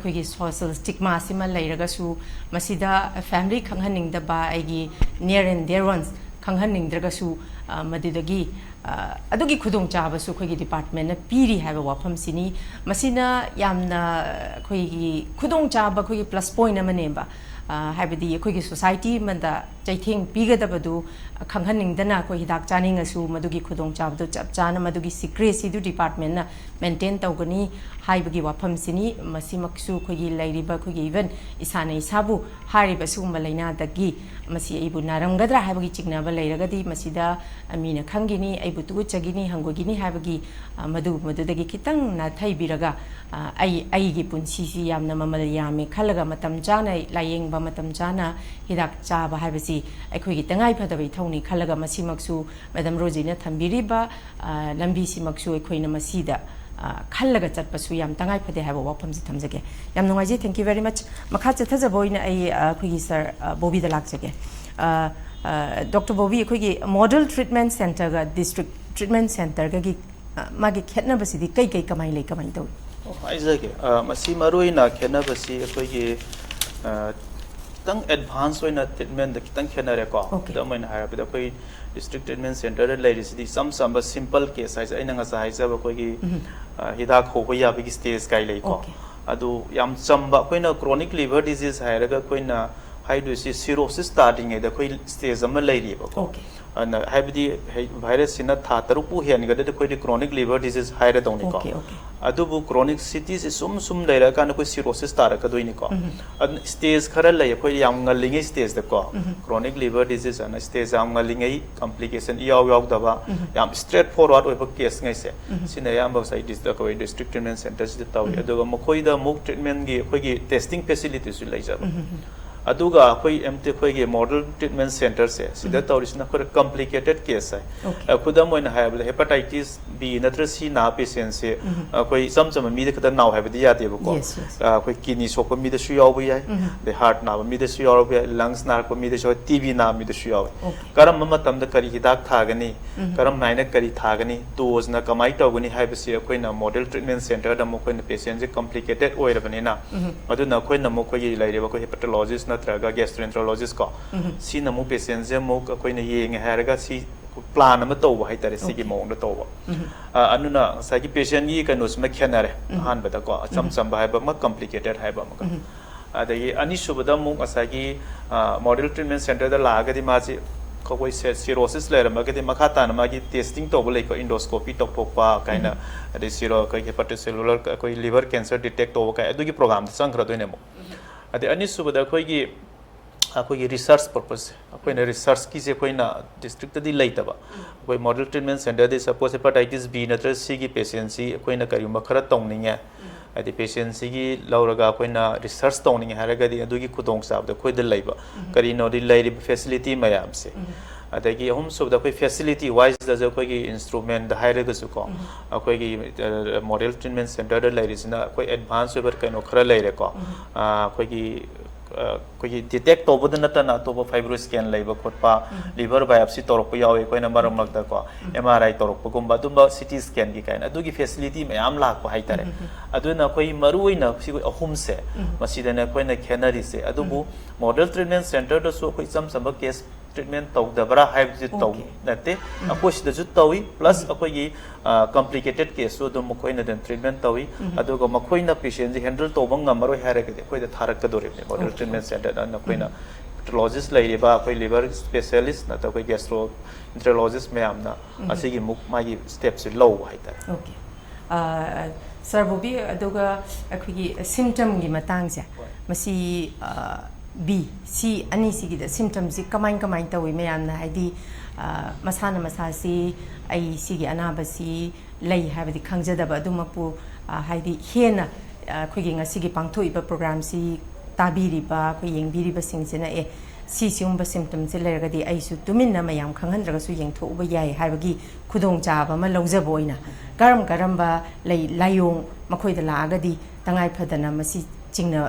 khoi gi social stigma sima leiraga su masida family khanghaning da ba ai gi near and dear ones khanghaning draga su madidagi adugi khudong chaba su khoi gi department na piri haba wafam sini masina yamna khoi gi khudong chaba khoi gi plus point amane ba haibadi khoi society manda chaithing pigadabadu khanghaningdana khoi hidak chaning asu madugi khudong chabdu chap chana madugi secrecy du department na maintain tawgani haibagi wafam sini masimaksu khoi lairiba khoi even isana isabu hariba sugumba laina dagi masi aibu naramgadra habagi chignaba leiragadi masida amina khangini aibu tuguchagini hangogini habagi madudagi kitang na thaibiraga ai gi punsi si yamna mamal yame khalaga matam jana layengba matam jana hidak chaba habasi aikhoi gi tangai phadabai thongni khalaga masimaksu madam roji na thambiriba lambi simaksu aikhoina masida khalaga chatpasu yam tangai phade haba wafam ji thamjage yam nungai thank you very much makha chathaja boina ai khoi sir Bobby da lagjage Dr. Bobby khoi model treatment center ga district treatment center ga gi magi khetna basidi kai kamai lei kamai do ai jage masi maroi na khena basi khoi tang advance oina treatment da kitang khena re ko da main ha ba khoi district treatment center lai risi some simple case ai nga sa hai sa ba khoi hida khoba ya bi stage kai lai ko adu yam chamba koina chronic liver disease hai raga koina hai do cirrhosis starting ai da khoi stage am lai ri ba ko ana habdi virus sina tha tarupu hen ga da khoi chronic liver disease hai ra dong ni ko adu bu chronic cities sum lai ra kan khoi cirrhosis tar ka doi ni ko stage khara lai khoi yam ngal lingai stage da ko chronic liver disease ana stage am ngal lingai complication yaw da ba yam straightforward oi ba case ngai se sina yam ba sai dis da ko district treatment centers da taw adu ga mo khoi da muk treatment gi khoi gi testing facilities lai ja aduga khoi MT khoi ge model treatment center se sida taurisna khoi complicated case hai khuda moina haibla hepatitis B natra C na patient se khoi samsam mi de khada naw haibdi ya de ko khoi kidney sok mi de su yaw bu yai the heart na mi de su yaw bu lungs na ko mi de so TB na mi de su yaw karam matam da kari hidak thagani karam naina kari thagani dose na kamai tawgani haibse khoi na model treatment center da mo khoi na patient je complicated oirabani na adu na khoi na mo khoi lai re ba ko hepatologist traga gastroenterologist ko si namu patient je mo ko na yeng haraga si plan ama to hai tare si gi mong da to anuna sa gi patient gi kanus ma khenare han ba da ko cham ba ba ma complicated hai ba ma adagi ani subada mo asa gi model treatment center da la ga di ma si ko koi cirrhosis le ma ga di makha ta na ma gi testing to bo le ko endoscopy to pokpa kaina ade siro ko hepatocellular ko liver cancer detect to ka adu gi program sang khra do ne mo ade ani subada khoi gi research purpose khoi na research ki se khoi na district di lai ta ba khoi model treatment center de suppose hepatitis B natra C gi patient si khoi na kari ma khara tong ninga ade patient si gi lauraga khoi na research tong ninga haraga di adu gi khudong sab da khoi de lai ba kari no di lai ri facility mayam se adagi home so da khoi facility wise da khoi gi instrument da haire ga su ko khoi gi model treatment center da lai ri sina khoi advance over kai no khara lai re ko khoi gi detect to bodan na ta na to fibro scan lai ba khotpa liver biopsy torok pa yawe khoi na maram mak da ko MRI torok pa gumba tumba CT scan gi kai na adu gi facility mayam lak pa hai tare adu na khoi marui na si khoi ahum se masida na khoi na khenari se adu bu model treatment center da so khoi sam case treatment tau da bara hype ji tau nate apos da ju tawi plus akoi gi complicated case so do mokoi na den treatment tawi adu go mokoi na patient ji handle to bang ngamaro hare ke koi da tharak ka dore model treatment center na koi na hepatologist lai ba koi liver specialist na ta koi gastroenterologist me amna asi gi muk ma gi steps low hai ta okay sir Bobby aduga akoi gi symptom gi matang ja masi B, C, ani sigi da symptoms si kamai tawi mayamna haidi masana masasi ai sigi anaba si lei habadi khangjadaba adumapu haidi hena khoigi ngasigi pangthoiba program si tabiriba khoi yengbiriba singsina si siumba symptoms se leragadi ai su tuminna mayam khanghandraga su yengthoba yai habagi khudong chaba ma lawjaboina karam ba lei layong makhoi da laagadi tangai phadana masi chingna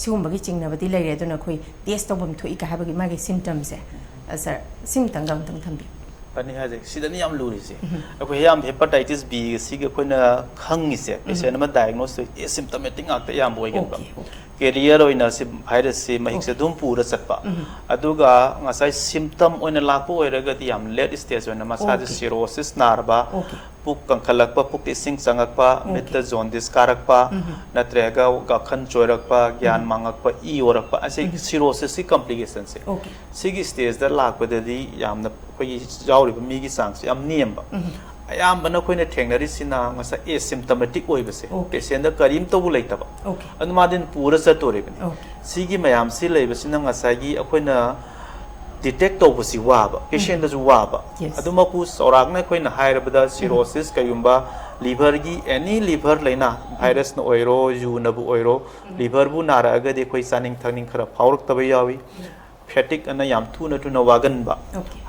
siumba gi chingna badi lere dona khoi test tobam thoi ka habagi magi symptoms sir symptom gam tang thambi pani ha je sidani yam luri se akoi yam hepatitis B si ga khoina khangi se patient ma diagnose asymptomatic akta yam boi gen ba career oina si virus si mahik se dum pura satpa aduga ngasai symptom oina lakpo oiraga di yam late stage oina masa cirrhosis narba puk kangkhalakpa puk ising sangakpa metta jaundice karakpa natrega gakhan choirakpa gyan mangakpa orakpa ase cirrhosis si complication se sigi stage da lakpa di yamna khoi jawri mi gi sang yam niamba ayam bana khoi na thengnari sina ngasa asymptomatic oibase patient da karim to bu leitaba anu madin pura sa tore bani sigi mayam si leibasina ngasa gi akhoi na detect tawbusi waba patient dasu waba aduma pu sorakna koina hairabada cirrhosis kayumba liver gi any liver laina virus na oiro ju na bu oiro liver bu nara aga de koi saning thangning khara phaurak tabai yawi fatigue ana yam thu na tu na wagan ba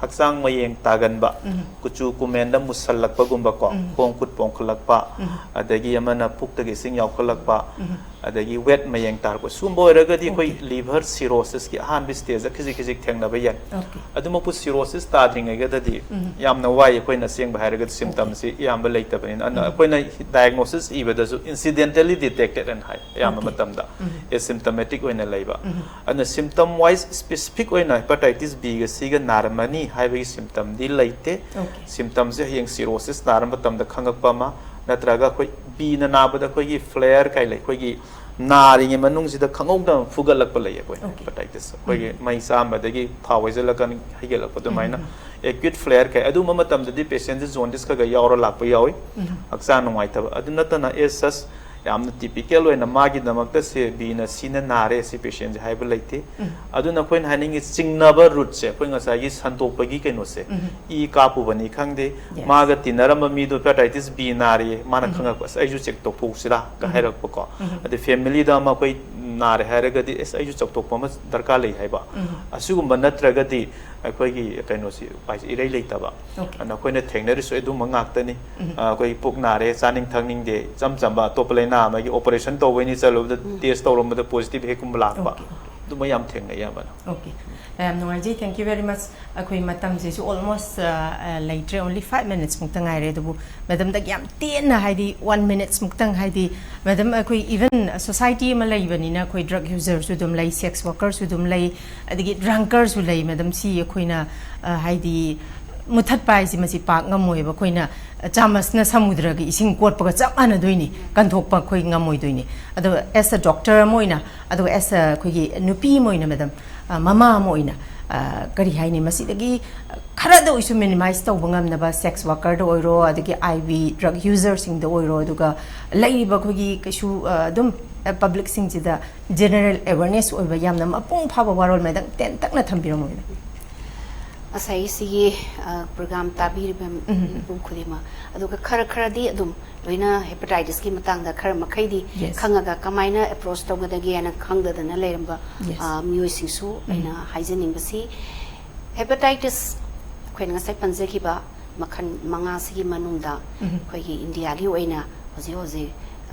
haksang mayeng tagan ba kuchu kumenda musallak ba gumba ko pongkut pongkhlak ba adagi amana puk tagi sing yaw khlak ba adagi wet mayeng tar ko sumbo raga di koi liver cirrhosis ki han bi stage khizi khizi thengna ba yan aduma pu cirrhosis ta dring ga da di yam na wai koi na seng ba raga symptoms si yam ba leita ba ana koi na diagnosis iba da su incidentally detected and high yam matam da asymptomatic oina leiba ana symptom wise specific oina hepatitis B ga C ga narmani haiba symptom di leite symptoms se heng cirrhosis naram matam da khangak pa ma natraga koi B na nabada koi gi flare kai lai koi gi nari nge manung sida khangong da fugalak pa lai koi hepatitis koi gi mai sam da gi thawai kan higelak pa du maina acute flare kai adu ma matam da di patient jaundice ka ga yaura lak pa yawi aksa nungai ta adu natana esas yamna typical oina magi damakta se B na C na nare si patient haiba leite adu na koin haning is chingnaba root se koi ngasa gi santok pa gi kaino se e kapu bani khangde maga tinarama mi do hepatitis B nare mana khangak pas aiju check tok phuk sira ka hairak pa ko ade family da ma koi nare hairaga di es aiju chok tok pa ma darka lei haiba asugum natraga di koi gi kaino si pai irei leita ba ana koi na thengna ri so edu mangak ta ni koi puk nare chaning thangning de cham ba top na ma gi operation to we ni chalo the test to rom the positive he kum lak ba du ma yam theng ya ba okay no ji thank you very much akoi matam je su almost later only 5 minutes muk tangai re du madam da yam ten na haidi 1 minutes muk tang haidi madam akoi even society ma lai bani na koi drug users su dum lai sex workers su dum lai adigi drunkers su lai madam si akoi na haidi muthat pai si masi pak ngamoi ba koina chamas na samudra gi ising kot pa chap ana doini kan thok pa khoi ngamoi doini ado as a doctor moina ado as a khoi gi nupi moina madam mama moina kari haini masi dagi khara do isu minimize to bangam na ba sex worker do oiro adagi IV drug users sing do oiro aduga lai ba khoi gi kishu dum public sing ji da general awareness oiba yamna mapung phaba warol madam ten takna thambiro moina asai si program tabir bem bum khudima aduga khara di adum loina hepatitis ki matang da khara makai di khangaga kamaina approach to gada gi ana khangda da na leramba miyoi sisu aina hygienic basi hepatitis khoin nga sai panje ki ba makhan manga si manungda khoi gi india gi oina hoji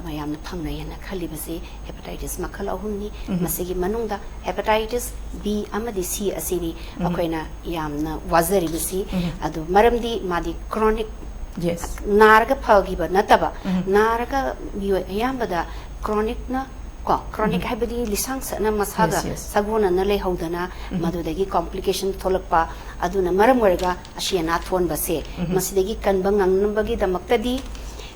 mayam na phang na yana khali basi hepatitis makhal ahumni masigi manungda hepatitis B amadi C asini akoina yamna wazari basi adu maramdi madi chronic narga phagi ba nataba narga yambada chronic na ko chronic habidi lisang sana masaga sagona na le haudana madudagi complication tholakpa aduna maram warga asiana thon base masidagi kanbang nambagi damaktadi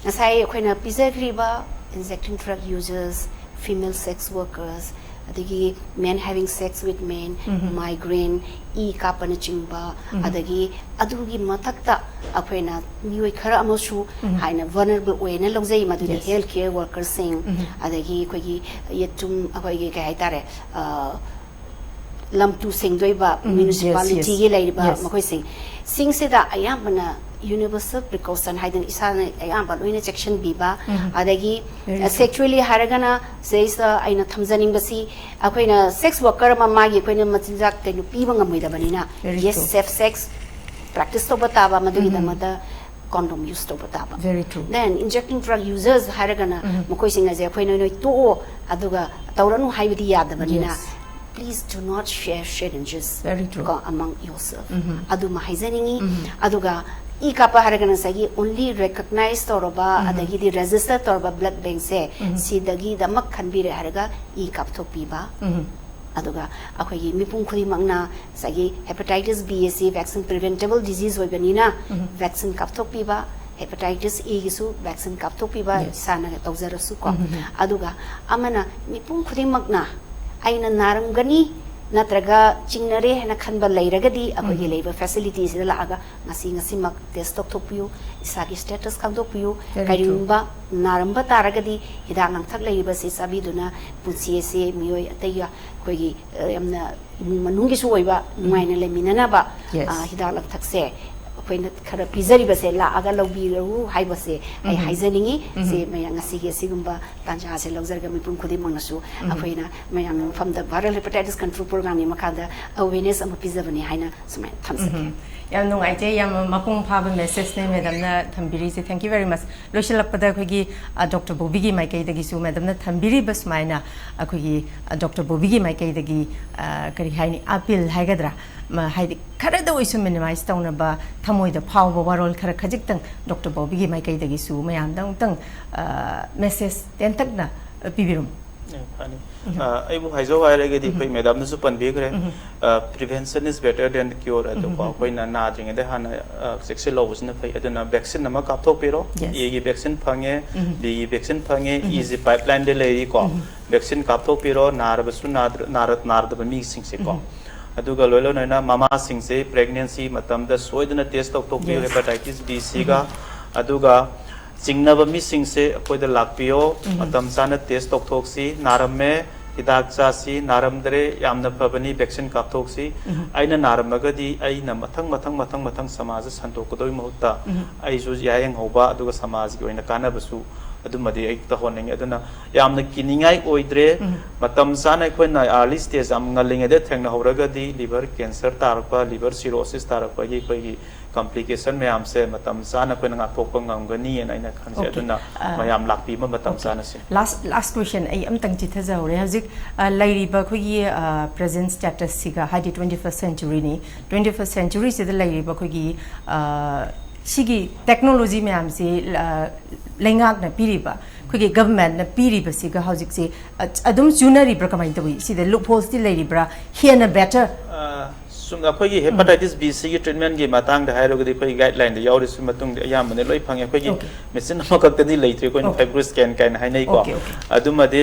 nasai akoina pizagriba injecting drug users female sex workers adagi men having sex with men migraine e kapana chingba adagi adugi mathakta akoina mioi khara amosu haina vulnerable oina logjai madudi healthcare workers sing adagi koigi yetum akoigi kai haitare lamtu singdoiba municipality gi laiba makoi sing se da ayamana universal precaution hidden isana ayamba loina section biba adagi sexually haragana says aina thamjaning basi akoina sex worker ma magi koina machinjak kainu piba ngamoi da banina yes safe sex practice to bataba madui da mada condom use to bataba very true then injecting drug users haragana makoi singa je koina noi to aduga tauranu haibidi yada banina please do not share syringes very true among yourself adu ma hygienic aduga e kapa haragana sagi only recognize toroba adagi di register toroba blood bank se sidagi damak khanbire haraga e kap thopi ba aduga akhoi mipung khuri mangna sagi hepatitis B C vaccine preventable disease hoibanina vaccine kap thopi ba hepatitis A gisu vaccine kap thopi ba sana tawjarasu ko aduga amana mipung khuri magna aina naram gani natraga chingnare hena khanba leiragadi akogi leiba facilities da laaga ngasi mak test tokpiu isagi status khangdokpiu kairumba naramba taragadi hidak nangthak leiba se sabiduna punsi se mioi ataya kogi yamna manungi su oiba nuaina leminana ba hidak langthak se akoina khara pizari ba se la aga lobi ru hai ba se ai haizaningi se mayang ngasi ge sigumba tanja se logzarga mipum khudi mangnasu akoina mayang from the viral hepatitis control program ni makada awareness am pizabani haina sumai thamsake yam nungai je yam mapung phaba message ne madam na thambiri se thank you very much loshilakpada khogi dr bobigi maikai dagi su madam na thambiri bas maina khogi dr bobigi maikai dagi kari haini appeal haigadra ma haidi khara da oisu minimize tauna ba thamoi da phawba warol khara khajik tang dr bobigi maikai dagi su mayam dang tang message ten tak na pibirum I will highlight the Madam the Supan Bigre. Prevention is better than cure at the point and nothing and the Hana sexual laws in the pay at the vaccine Namakato Piro, E vaccine Pange, the vaccine Pange, easy pipeline delay call. Vaccine Capo Piro, Narabasu Narda mixing Siko. Aduga Lolo Nana, Mama sings a pregnancy, Matam the soid in a test of Tokyo hepatitis B Siga, Aduga. Singnaba missing se apoi the lakpio matam sana test toktoksi narame hidak chasi naramdre yamna phabani vaccine kaptoksi aina naramagadi aina mathang samaj santokdoi mohta ai ju yaeng hoba aduga samaj gi oina kanabasu adumadi ai ta honing aduna yamna kiningai oidre matam sana khoina early stage am ngalinge de thengna horagadi liver cancer tarpa liver cirrhosis tarpa gi khoi complication mayam se matam sana ko nga thok ngam gani en aina khan se aduna mayam lakpi ma matam sana se last question ai am tang chi thaja hore hazik lairi ba ko gi present status siga hadi 21st century ni 21st century se the lairi ba ko gi sigi technology mayam se lengak na piriba ko gi government na piriba siga hazik se adum junari bra kamai tawi si the loopholes ti lairi bra here better अखोगी hepatitis B C treatment की मातांग दा हायरोगदी कोई guideline दा यावरिस मतुंग यामने लोई फंगे अखोगी मेडिसिन मकक्तदी लेथ्रे कोइन फाइब्रो स्कैन काइन हाइनै को अदुमदि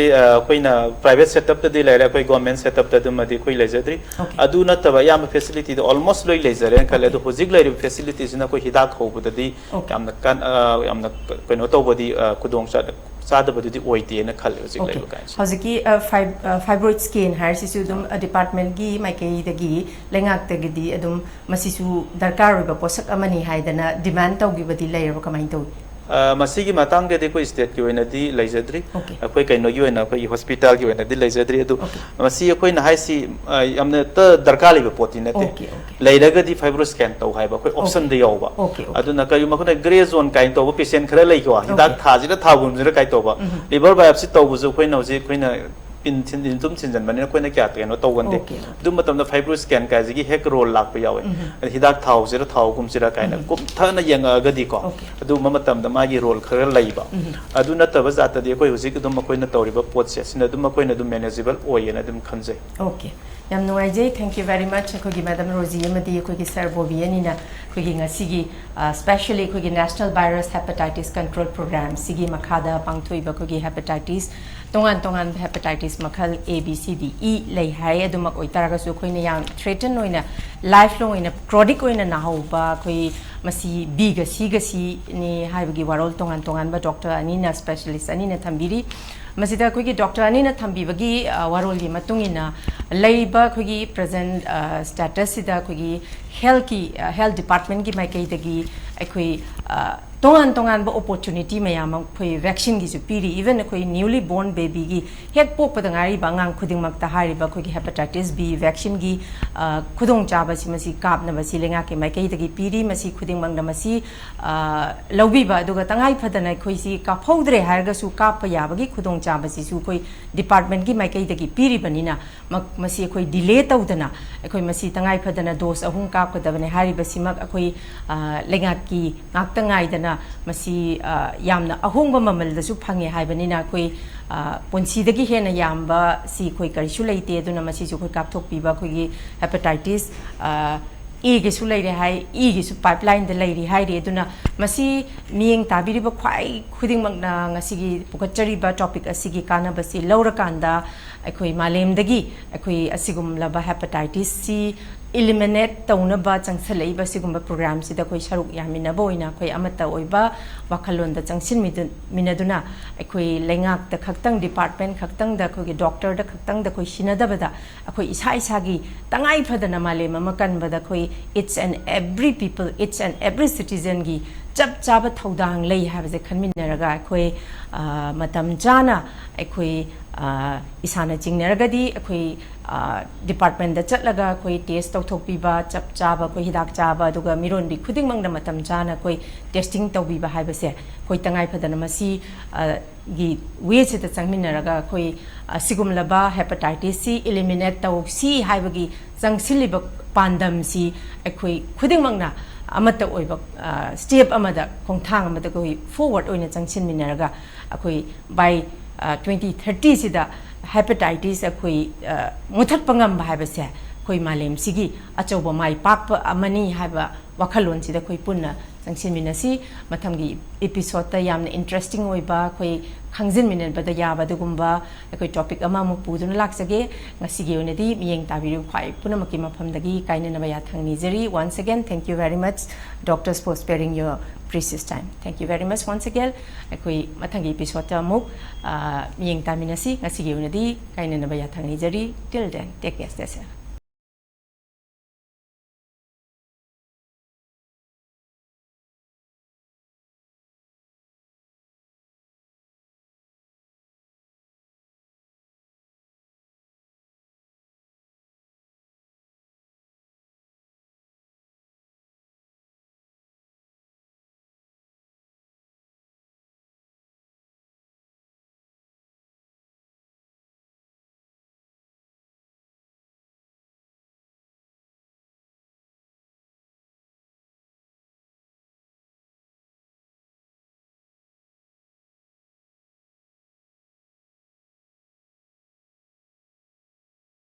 कोइना प्राइवेट सेटअप तदि लेरा कोइ गवर्नमेंट सेटअप तदुमदि कोइ लेजद्रि अदु नतबा याम फैसिलिटी द ऑलमोस्ट लोई लेजरे कले दो होजिक लेरि फैसिलिटीज ना कोइ हिदाक होबदि यामना कोइनो तोबदि कुदोंग सादबदि ओइते न खले होजिक लेबा काइन होजिकी फाइब्रोइड स्कैन हायर सिसु दुम डिपार्टमेंट की माइकै दगी लेंगाक तगदी अदुम मसिसु दरकार होबा पोसक अमनी हाइदना डिमांड तौगिबदि लेरबा कमाइन तौ मसीगी मातांग दे कोई स्टेट की वैनदी लेजद्री कोई कइनो की वैना कोई हॉस्पिटल की वैनदी लेजद्री अदु मसी कोई ना हाइसी हमने त दरकार लेबा पोती नते लेरगदी फाइब्रो स्कैन तौ हाइबा कोई ऑप्शन दे यावबा अदु न कयु मखने ग्रे जोन काइन तौबा पेशेंट खरा लेको हिदाक थाजिरा थागुमजिरा काइ तौबा लिवर बायोप्सी तौबुजु कोइ नौजे कोइना पिन छिन तुम छिनजन बने कोइना क्या तेनो तौगनदे दु मतम फाइब्रो स्कैन काजिगी हेक रोल लाक पे यावे हिदाक थाउ जिरा थाउ गुमजिरा काइना कुम थना यंगगदी को अदु मतम द मागी रोल खरा लैबा अदु नतबा जातदे कोइ हुजिक दुम कोइना तौरिबा पोटसे सिना दुम कोइना दुम मैनेजेबल ओयेना दुम खनजे okay yam nuaije thank you very much kogi madam roji amadi kogi sir bobiani na kogi ngasigi especially kogi national virus hepatitis control program sigi makhada pangthoiba kogi hepatitis tongan hepatitis makhal a b c d e lei hai adumak oitaraga su koina yam threaten oina lifelong oina chronic oina na hoba koi masi b ga c ni haibagi warol tongan ba doctor anina specialist anina thambiri masida kogi doctor anina thambibagi warol gi matungina leiba kogi present status sida kogi health department gi maikai dagi akoi tongan ba opportunity mayam koi vaccine gi ju piri even koi newly born baby gi hek pok padangari bangang khuding mak ta hari ba koi hepatitis b vaccine gi khudong cha ba si masi kap na ba si lenga ke maikai dagi piri masi khuding mang na masi lobi ba duga tangai phadana koi si ka phodre har ga su kap pa ya ba gi khudong cha ba si su koi department gi maikai dagi piri banina masi koi delay tawdana koi masi tangai phadana dose ahum kap ka dabane hari ba simak koi lenga ki ngak tangai dana masi yamna ahongba mamal da su phange haibanina koi ponsi dagi hena yamba si koi karisu leite aduna masi su koi kapthok piba koi hepatitis ꯏꯒꯤꯁꯨ ꯂꯩꯔꯦ ꯍꯥꯏ ꯏꯒꯤꯁꯨ ꯄꯥꯏꯞꯂꯥꯏꯟꯗ ꯂꯩꯔꯤ ꯍꯥꯏꯔꯤ ꯑꯗꯨꯅ ꯃꯁꯤ ꯃꯤꯌꯦꯡ ꯇꯥꯕꯤꯔꯤꯕ ꯈ꯭ꯋꯥꯏ ꯈꯨꯗꯤꯡꯃꯛꯅ ꯉꯁꯤꯒꯤ ꯄꯨꯈꯠꯆꯔꯤꯕ topic ꯑꯁꯤꯒꯤ ꯀꯥꯟꯅꯕꯁꯤ ꯂꯧꯔꯀꯥꯟꯗ ꯑꯩꯈꯣꯏ ꯃꯥꯂꯦꯝꯗꯒꯤ ꯑꯩꯈꯣꯏ ꯑꯁꯤꯒꯨꯝꯂꯕ ꯍꯦꯄꯥꯇꯥꯏꯇꯤꯁꯁꯤ eliminate ꯇꯧꯅꯕ ꯆꯪꯁꯜꯂꯛꯏꯕ ꯁꯤꯒꯨꯝꯕ ꯄ꯭ꯔꯣꯒ꯭ꯔꯥꯝꯁꯤꯗ ꯑꯩꯈꯣꯏ ꯁꯔꯨꯛ ꯌꯥꯃꯤꯟꯅꯕ ꯑꯣꯏꯅ ꯑꯩꯈꯣꯏ ꯑꯃꯠꯇ ꯑꯣꯏꯕ ꯋꯥꯈꯜꯂꯣꯟꯗ ꯆꯪꯁꯤꯟꯃꯤꯟꯅꯗꯨꯅ ꯑꯩꯈꯣꯏ ꯂꯩꯉꯥꯛꯇ ꯈꯛꯇꯪ ꯗꯤꯄꯥꯔꯠꯃꯦꯟ ꯈꯛꯇꯪꯗ ꯑꯩꯈꯣꯏꯒꯤ ꯗꯣꯛꯇꯔꯗ ꯈꯛꯇꯪꯗ ꯑꯩꯈꯣꯏ ꯁꯤꯟꯅꯗꯕꯗ ꯑꯩꯈꯣꯏ ꯏꯁꯥ ꯏꯁꯥꯒꯤ ꯇꯉꯥꯏ ꯐꯗꯅ ꯃꯥꯂꯦꯝ ꯑꯃ ꯀꯟꯕꯗ ꯑꯩꯈꯣꯏ each and every people each and every citizenꯒꯤ ꯆꯞ ꯆꯥꯕ ꯊꯧꯗꯥꯡ ꯂꯩ ꯍꯥꯏꯕꯁꯦ ꯈꯟꯃꯤꯟꯅꯔꯒ ꯑꯩꯈꯣꯏ ꯃꯇꯝ ꯆꯥꯅ ꯑꯩꯈꯣꯏ ꯏꯁꯥꯅ ꯆꯤꯡꯅꯔꯒꯗꯤ ꯑꯩꯈꯣꯏ ꯗꯤꯄꯥꯔꯠꯃꯦꯟꯗ ꯆꯠꯂꯒ ꯑꯩꯈꯣꯏ ꯇꯦꯁ ꯇꯧꯊꯣꯛꯄꯤꯕ ꯆꯞ ꯆꯥꯕ ꯑꯩꯈꯣꯏ ꯍꯤꯗꯥꯛ ꯆꯥꯕ ꯑꯗꯨꯒ ꯃꯤꯔꯣꯟꯕꯤ ꯈꯨꯗꯤꯡꯃꯛꯅ ꯃꯇꯝ ꯆꯥꯅ ꯑꯩꯈꯣꯏ ꯇꯦꯁꯇꯤꯡ ꯇꯧꯕꯤꯕ ꯍꯥꯏꯕꯁꯦ ꯑꯩꯈꯣꯏ ꯇꯉꯥꯏ ꯐꯗꯅ ꯃꯁꯤ ꯒꯤ ꯋꯦꯁꯤꯗ ꯆꯪꯃꯤꯟꯅꯔꯒ ꯑꯩꯈꯣꯏ ꯑꯁꯤꯒꯨꯝꯂꯕ ꯍꯦꯄꯥꯇꯥꯏꯇꯤꯁꯁꯤ eliminate ꯇꯧꯁꯤ ꯍꯥꯏꯕꯒꯤ ꯆꯪꯁꯤꯜꯂꯤꯕ ꯄꯥꯟꯗꯝꯁꯤ ꯑꯩꯈꯣꯏ ꯈꯨꯗꯤꯡꯃꯛꯅ ꯑꯃꯠꯇ ꯑꯣꯏꯕ ꯁ꯭ꯇꯦꯞ ꯑꯃꯗ ꯈꯣꯡꯊꯥꯡ ꯑꯃꯗ ꯑꯩꯈꯣꯏ ꯐꯣꯔꯋꯥꯔꯗ ꯑꯣꯏꯅ ꯆꯪꯁꯤꯟꯃꯤꯟꯅꯔꯒ ꯑꯩꯈꯣꯏ ꯕꯥꯏ 2030 ꯁꯤꯗ hepatitis ꯑꯩꯈꯣꯏ ꯃꯨꯊꯠꯄ ꯉꯝꯕ ꯍꯥꯏꯕꯁꯦ ꯑꯩꯈꯣꯏ ꯃꯥꯂꯦꯝꯁꯤꯒꯤ ꯑꯆꯧꯕ ꯃꯥꯏ ꯄꯥꯛꯄ ꯑꯃꯅꯤ ꯍꯥꯏꯕ ꯋꯥꯈꯜꯂꯣꯟꯁꯤꯗ ꯑꯩꯈꯣꯏ ꯄꯨꯟꯅ ꯆꯪꯁꯤꯟꯃꯤꯟꯅꯁꯤ ꯃꯊꯪꯒꯤ ꯏꯄꯤꯁꯣꯗꯇ ꯌꯥꯝꯅ ꯏꯟꯇꯔꯦꯁꯇꯤꯡ ꯑꯣꯏꯕ ꯑꯩꯈꯣꯏ ꯈꯪꯖꯤꯟꯃꯤꯟꯅꯕꯗ ꯌꯥꯕ ꯑꯗꯨꯒꯨꯝꯕ ꯑꯩꯈꯣꯏ ꯇꯣꯄꯤꯛ ꯑꯃꯃꯨꯛ ꯄꯨꯗꯨꯅ ꯂꯥꯛꯆꯒꯦ ꯉꯁꯤꯒꯤ ꯑꯣꯏꯅꯗꯤ ꯃꯤꯠꯌꯦꯡ ꯇꯥꯕꯤꯔꯤꯕ ꯈ꯭ꯋꯥꯏ ꯄꯨꯝꯅꯃꯛꯀꯤ ꯃꯐꯝꯗꯒꯤ ꯀꯥꯏꯅꯅꯕ ꯌꯥꯊꯪ ꯅꯤꯖꯔꯤ once again thank you very much doctors for sparing your precious time thank you very much once again ꯑꯩꯈꯣꯏ ꯃꯊꯪꯒꯤ ꯏꯄꯤꯁꯣꯗꯇ ꯑꯃꯨꯛ ꯃꯤꯠꯌꯦꯡ ꯇꯥꯃꯤꯟꯅꯁꯤ ꯉꯁꯤꯒꯤ ꯑꯣꯏꯅꯗꯤ ꯀꯥꯏꯅꯅꯕ ꯌꯥꯊꯪ ꯅꯤꯖꯔꯤ till then take care stay safe